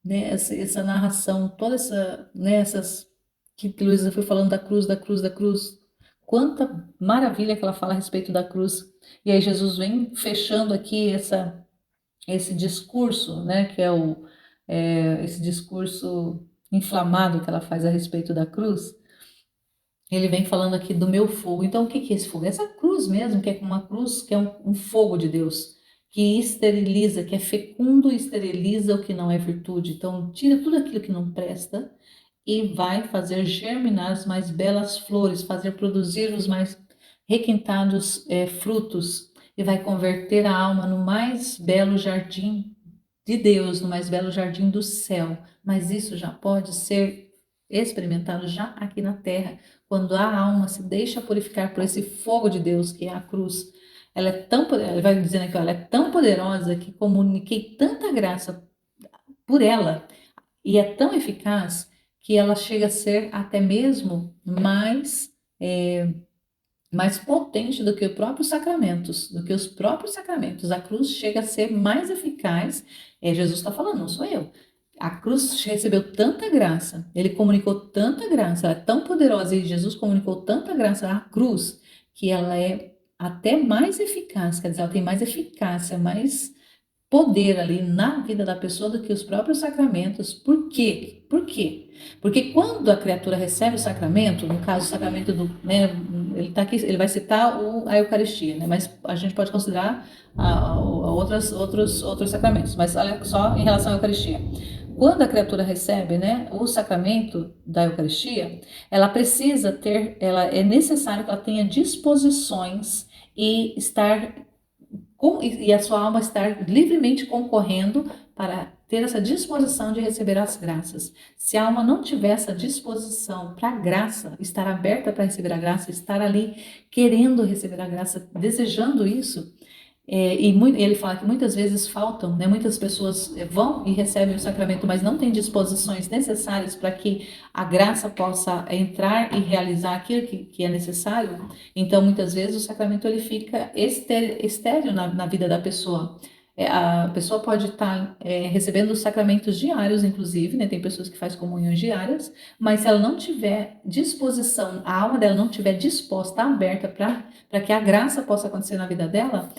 né, essa narração, toda essa, né, essas, que Luísa foi falando da cruz, da cruz, da cruz, quanta maravilha que ela fala a respeito da cruz. E aí Jesus vem fechando aqui esse discurso, né, que esse discurso inflamado que ela faz a respeito da cruz. Ele vem falando aqui do meu fogo. Então, o que é esse fogo? Essa cruz mesmo, que é uma cruz, que é um fogo de Deus, que esteriliza, que é fecundo e esteriliza o que não é virtude. Então, tira tudo aquilo que não presta e vai fazer germinar as mais belas flores, fazer produzir os mais requintados frutos, e vai converter a alma no mais belo jardim de Deus, no mais belo jardim do céu. Mas isso já pode ser experimentado já aqui na terra, quando a alma se deixa purificar por esse fogo de Deus que é a cruz. Ela é tão poderosa, ele vai dizendo aqui, ela é tão poderosa que comuniquei tanta graça por ela e é tão eficaz que ela chega a ser até mesmo mais potente do que os próprios sacramentos, do que os próprios sacramentos. A cruz chega a ser mais eficaz. Jesus está falando, não sou eu. A cruz recebeu tanta graça, ele comunicou tanta graça, ela é tão poderosa e Jesus comunicou tanta graça à cruz que ela é até mais eficaz, quer dizer, ela tem mais eficácia, mais poder ali na vida da pessoa do que os próprios sacramentos. Por quê? Por quê? Porque quando a criatura recebe o sacramento, no caso o sacramento do, né, ele tá aqui, ele vai citar a Eucaristia, né, mas a gente pode considerar outros sacramentos, mas olha só em relação à Eucaristia. Quando a criatura recebe, né, o sacramento da Eucaristia, ela precisa ter, ela é necessário que ela tenha disposições e estar e a sua alma estar livremente concorrendo para ter essa disposição de receber as graças. Se a alma não tiver essa disposição para a graça, estar aberta para receber a graça, estar ali querendo receber a graça, desejando isso, ele fala que muitas vezes faltam, né? Muitas pessoas vão e recebem o sacramento, mas não têm disposições necessárias para que a graça possa entrar e realizar aquilo que é necessário. Então, muitas vezes o sacramento ele fica estéril na vida da pessoa. A pessoa pode estar recebendo os sacramentos diários, inclusive, né? Tem pessoas que fazem comunhões diárias, mas se ela não tiver disposição, a alma dela não tiver disposta, aberta para que a graça possa acontecer na vida dela,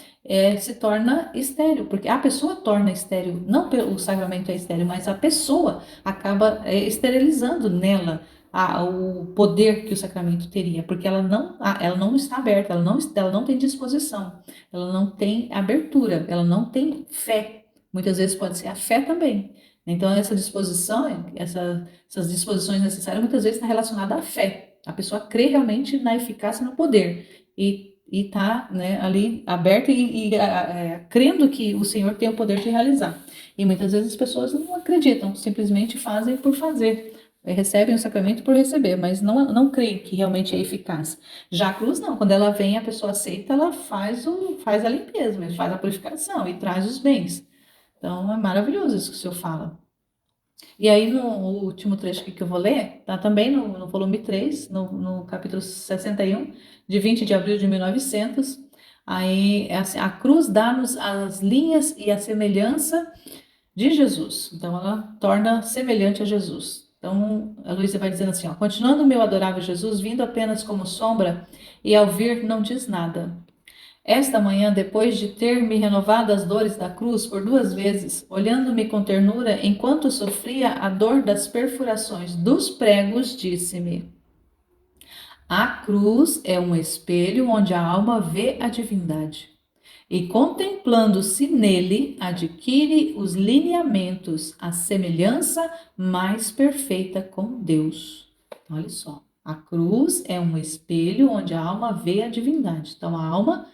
se torna estéril, porque a pessoa torna estéril, não o sacramento é estéril, mas a pessoa acaba esterilizando nela o poder que o sacramento teria, porque ela não está aberta, ela não tem disposição, ela não tem abertura, ela não tem fé. Muitas vezes pode ser a fé também. Então, essa disposição, essas disposições necessárias, muitas vezes está relacionada à fé. A pessoa crê realmente na eficácia e no poder. E está, né, ali aberta crendo que o Senhor tem o poder de realizar. E muitas vezes as pessoas não acreditam, simplesmente fazem por fazer. recebem o sacramento por receber, mas não creem que realmente é eficaz. Já a cruz, não. Quando ela vem, a pessoa aceita, ela faz a limpeza, mesmo, faz a purificação e traz os bens. Então, é maravilhoso isso que o senhor fala. E aí, no último trecho que eu vou ler, tá também no volume 3, no capítulo 61, de 20 de abril de 1900. Aí, é assim, a cruz dá-nos as linhas e a semelhança de Jesus. Então, ela torna semelhante a Jesus. Então, a Luísa vai dizendo assim, ó, continuando o meu adorável Jesus, vindo apenas como sombra, e ao vir não diz nada. Esta manhã, depois de ter me renovado as dores da cruz por 2 vezes, olhando-me com ternura enquanto sofria a dor das perfurações dos pregos, disse-me: a cruz é um espelho onde a alma vê a divindade. E contemplando-se nele, adquire os lineamentos, a semelhança mais perfeita com Deus. Olha só, a cruz é um espelho onde a alma vê a divindade. Então, a alma,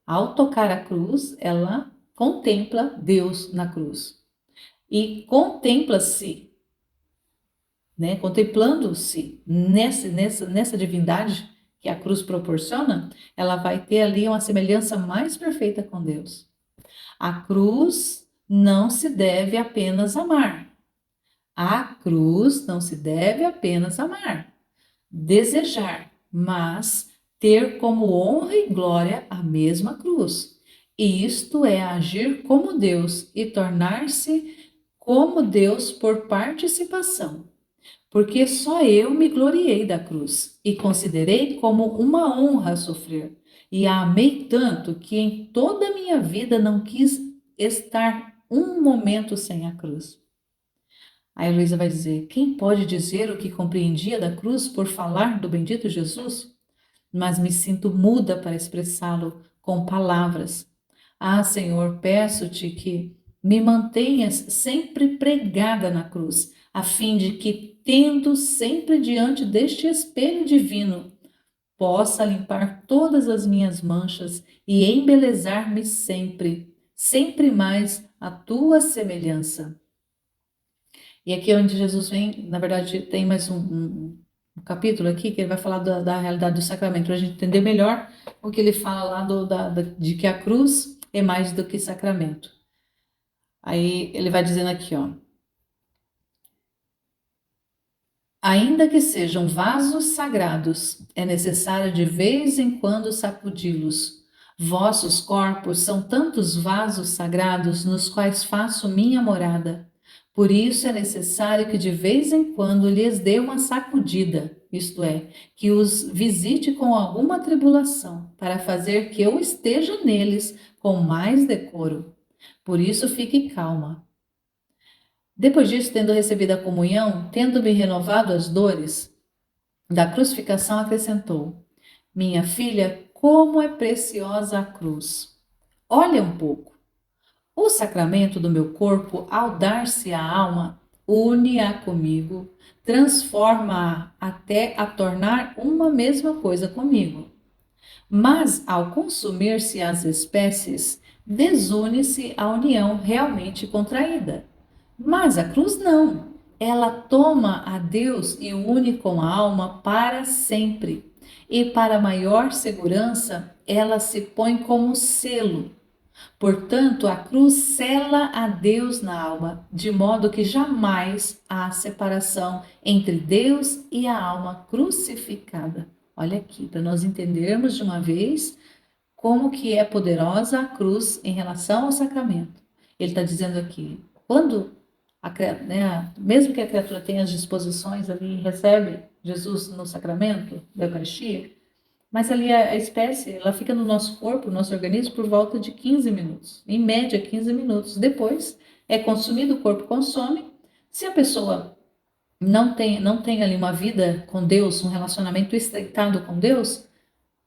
ao tocar a cruz, ela contempla Deus na cruz. E contempla-se, né? Contemplando-se nessa divindade que a cruz proporciona, ela vai ter ali uma semelhança mais perfeita com Deus. A cruz não se deve apenas amar. A cruz não se deve apenas amar, desejar, mas ter como honra e glória a mesma cruz. E isto é agir como Deus e tornar-se como Deus por participação. Porque só eu me gloriei da cruz e considerei como uma honra sofrer. E a amei tanto que em toda a minha vida não quis estar um momento sem a cruz. Aí a Luísa vai dizer: quem pode dizer o que compreendia da cruz por falar do bendito Jesus? Mas me sinto muda para expressá-lo com palavras. Ah, Senhor, peço-te que me mantenhas sempre pregada na cruz, a fim de que, tendo sempre diante deste espelho divino, possa limpar todas as minhas manchas e embelezar-me sempre, sempre mais a tua semelhança. E aqui é onde Jesus vem, na verdade, tem mais um capítulo aqui que ele vai falar da realidade do sacramento, para a gente entender melhor o que ele fala lá de que a cruz é mais do que sacramento. Aí ele vai dizendo aqui, ó. Ainda que sejam vasos sagrados, é necessário de vez em quando sacudi-los. Vossos corpos são tantos vasos sagrados nos quais faço minha morada. Por isso é necessário que de vez em quando lhes dê uma sacudida, isto é, que os visite com alguma tribulação, para fazer que eu esteja neles com mais decoro. Por isso fique calma. Depois disso, tendo recebido a comunhão, tendo-me renovado as dores da crucificação, acrescentou: minha filha, como é preciosa a cruz! Olha um pouco. O sacramento do meu corpo, ao dar-se à alma, une-a comigo, transforma-a até a tornar uma mesma coisa comigo. Mas, ao consumir-se as espécies, desune-se a união realmente contraída. Mas a cruz não. Ela toma a Deus e o une com a alma para sempre. E para maior segurança, ela se põe como selo. Portanto, a cruz sela a Deus na alma, de modo que jamais há separação entre Deus e a alma crucificada. Olha aqui, para nós entendermos de uma vez como que é poderosa a cruz em relação ao sacramento. Ele está dizendo aqui, quando mesmo que a criatura tenha as disposições ali, recebe Jesus no sacramento da Eucaristia, mas ali a espécie, ela fica no nosso corpo, no nosso organismo, por volta de 15 minutos. Em média, 15 minutos. Depois, é consumido, o corpo consome. Se a pessoa não tem ali uma vida com Deus, um relacionamento estreitado com Deus,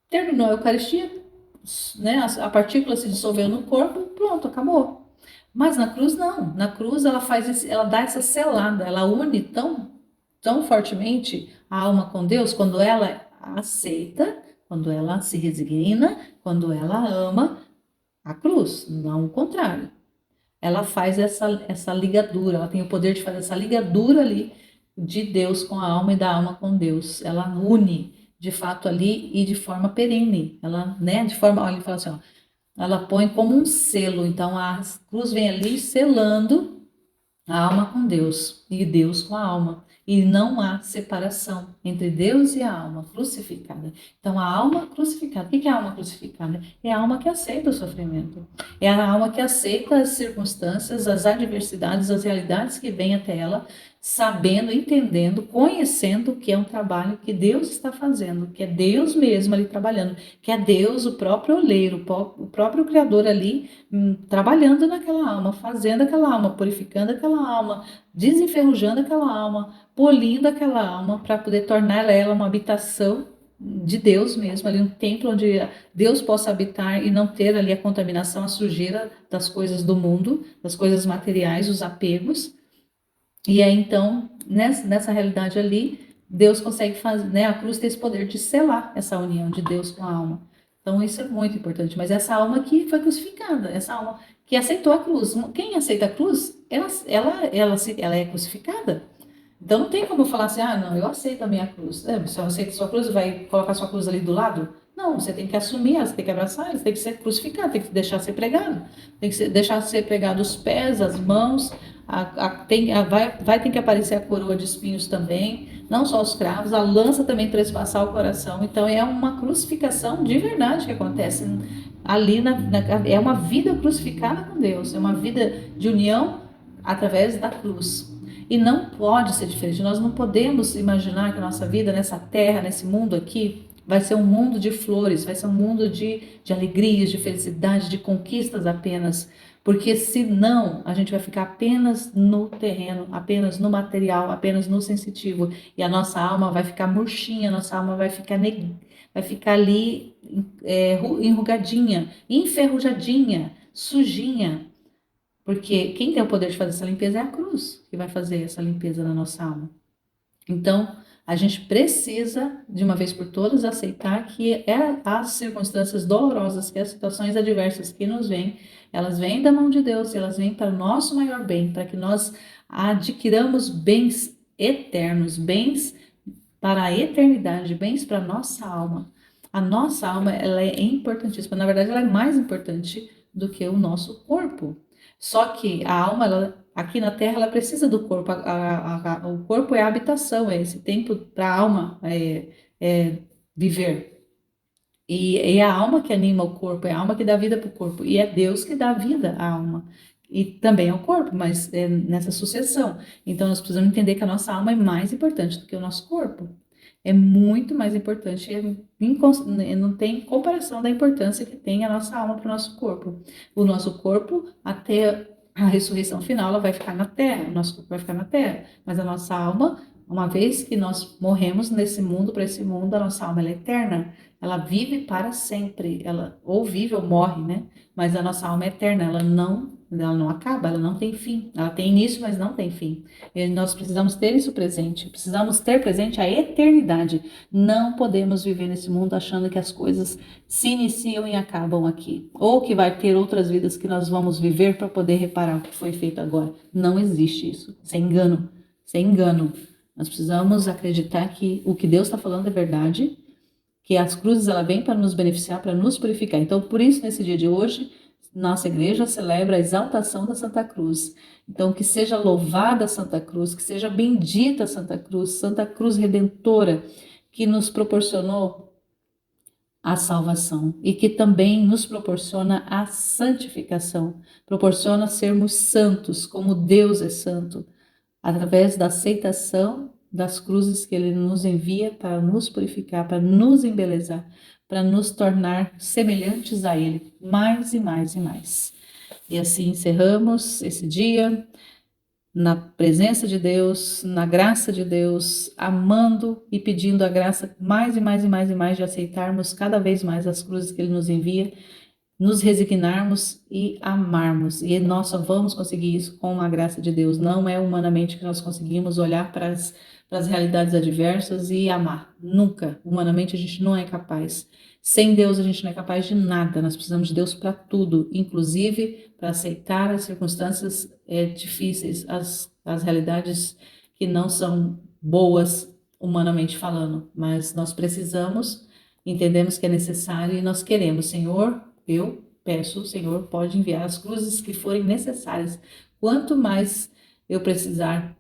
terminou a Eucaristia, né, a partícula se dissolveu no corpo, pronto, acabou. Mas na cruz não. Na cruz ela dá essa selada, ela une tão fortemente a alma com Deus quando ela aceita, quando ela se resigna, quando ela ama a cruz, não o contrário. Ela faz essa ligadura, ela tem o poder de fazer essa ligadura ali de Deus com a alma e da alma com Deus. Ela une, de fato, ali e de forma perene. Ela, né, de forma, olha, ele fala assim, ó, ela põe como um selo. Então a cruz vem ali selando a alma com Deus e Deus com a alma. E não há separação entre Deus e a alma crucificada. Então, a alma crucificada, o que é a alma crucificada? É a alma que aceita o sofrimento. É a alma que aceita as circunstâncias, as adversidades, as realidades que vêm até ela, sabendo, entendendo, conhecendo que é um trabalho que Deus está fazendo, que é Deus mesmo ali trabalhando, que é Deus, o próprio oleiro, o próprio Criador ali trabalhando naquela alma, fazendo aquela alma, purificando aquela alma, desenferrujando aquela alma, polindo aquela alma para poder tornar ela uma habitação de Deus mesmo, ali um templo onde Deus possa habitar e não ter ali a contaminação, a sujeira das coisas do mundo, das coisas materiais, os apegos. E aí então, nessa realidade ali, Deus consegue fazer, né? A cruz tem esse poder de selar essa união de Deus com a alma. Então isso é muito importante. Mas essa alma que foi crucificada, essa alma que aceitou a cruz. Quem aceita a cruz, ela é crucificada. Então não tem como eu falar assim, ah, não, eu aceito a minha cruz. Se eu aceito a sua cruz, vai colocar a sua cruz ali do lado? Não, você tem que assumir, você tem que abraçar, você tem que ser crucificado, tem que deixar ser pregado, tem que deixar ser pregado os pés, as mãos, vai ter que aparecer a coroa de espinhos também, não só os cravos, a lança também trespassar o coração. Então é uma crucificação de verdade que acontece ali, é uma vida crucificada com Deus, é uma vida de união através da cruz. E não pode ser diferente. Nós não podemos imaginar que a nossa vida nessa terra, nesse mundo aqui, vai ser um mundo de flores, vai ser um mundo de alegrias, de felicidade, de conquistas apenas. Porque senão a gente vai ficar apenas no terreno, apenas no material, apenas no sensitivo. E a nossa alma vai ficar murchinha, a nossa alma vai ficar ali enrugadinha, enferrujadinha, sujinha. Porque quem tem o poder de fazer essa limpeza é a cruz, que vai fazer essa limpeza na nossa alma. Então, a gente precisa, de uma vez por todas, aceitar que as circunstâncias dolorosas, que as situações adversas que nos vêm, elas vêm da mão de Deus, elas vêm para o nosso maior bem, para que nós adquiramos bens eternos, bens para a eternidade, bens para a nossa alma. A nossa alma, ela é importantíssima, na verdade, ela é mais importante do que o nosso corpo. Só que a alma, aqui na Terra, ela precisa do corpo. O corpo é a habitação, é esse tempo para a alma viver. E é a alma que anima o corpo, é a alma que dá vida para o corpo. E é Deus que dá vida à alma. E também ao corpo, mas é nessa sucessão. Então nós precisamos entender que a nossa alma é mais importante do que o nosso corpo. É muito mais importante, não tem comparação da importância que tem a nossa alma para o nosso corpo. O nosso corpo, até a ressurreição final, ela vai ficar na terra, o nosso corpo vai ficar na terra, mas a nossa alma, uma vez que nós morremos nesse mundo, para esse mundo, a nossa alma ela é eterna, ela vive para sempre, ela ou vive ou morre, né? Mas a nossa alma é eterna, ela não acaba, ela não tem fim, ela tem início, mas não tem fim. E nós precisamos ter isso presente, precisamos ter presente a eternidade. Não podemos viver nesse mundo achando que as coisas se iniciam e acabam aqui, ou que vai ter outras vidas que nós vamos viver para poder reparar o que foi feito agora. Não existe isso, isso é engano, isso é engano. Nós precisamos acreditar que o que Deus está falando é verdade, que as cruzes ela vem para nos beneficiar, para nos purificar. Então, por isso, nesse dia de hoje, nossa igreja celebra a exaltação da Santa Cruz. Então, que seja louvada a Santa Cruz, que seja bendita a Santa Cruz Redentora, que nos proporcionou a salvação e que também nos proporciona a santificação, proporciona sermos santos, como Deus é santo, através da aceitação das cruzes que Ele nos envia para nos purificar, para nos embelezar, para nos tornar semelhantes a Ele, mais e mais e mais. E assim encerramos esse dia, na presença de Deus, na graça de Deus, amando e pedindo a graça mais e mais e mais e mais de aceitarmos cada vez mais as cruzes que Ele nos envia, nos resignarmos e amarmos. E nós só vamos conseguir isso com a graça de Deus. Não é humanamente que nós conseguimos olhar para as realidades adversas e amar. Nunca. Humanamente a gente não é capaz. Sem Deus a gente não é capaz de nada. Nós precisamos de Deus para tudo, inclusive para aceitar as circunstâncias difíceis, as realidades que não são boas humanamente falando, mas nós precisamos, entendemos que é necessário e nós queremos, Senhor, eu peço, Senhor, pode enviar as cruzes que forem necessárias. Quanto mais eu precisar,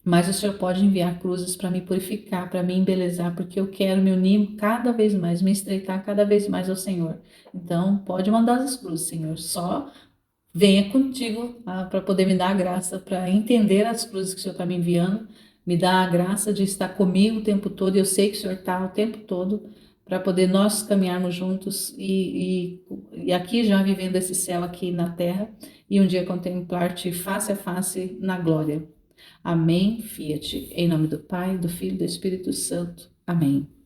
mas o Senhor pode enviar cruzes para me purificar, para me embelezar, porque eu quero me unir cada vez mais, me estreitar cada vez mais ao Senhor. Então, pode mandar as cruzes, Senhor. Só venha contigo para poder me dar a graça para entender as cruzes que o Senhor está me enviando, me dar a graça de estar comigo o tempo todo. E eu sei que o Senhor está o tempo todo para poder nós caminharmos juntos e aqui já vivendo esse céu aqui na terra e um dia contemplar-te face a face na glória. Amém, Fiat. Em nome do Pai, do Filho e do Espírito Santo. Amém.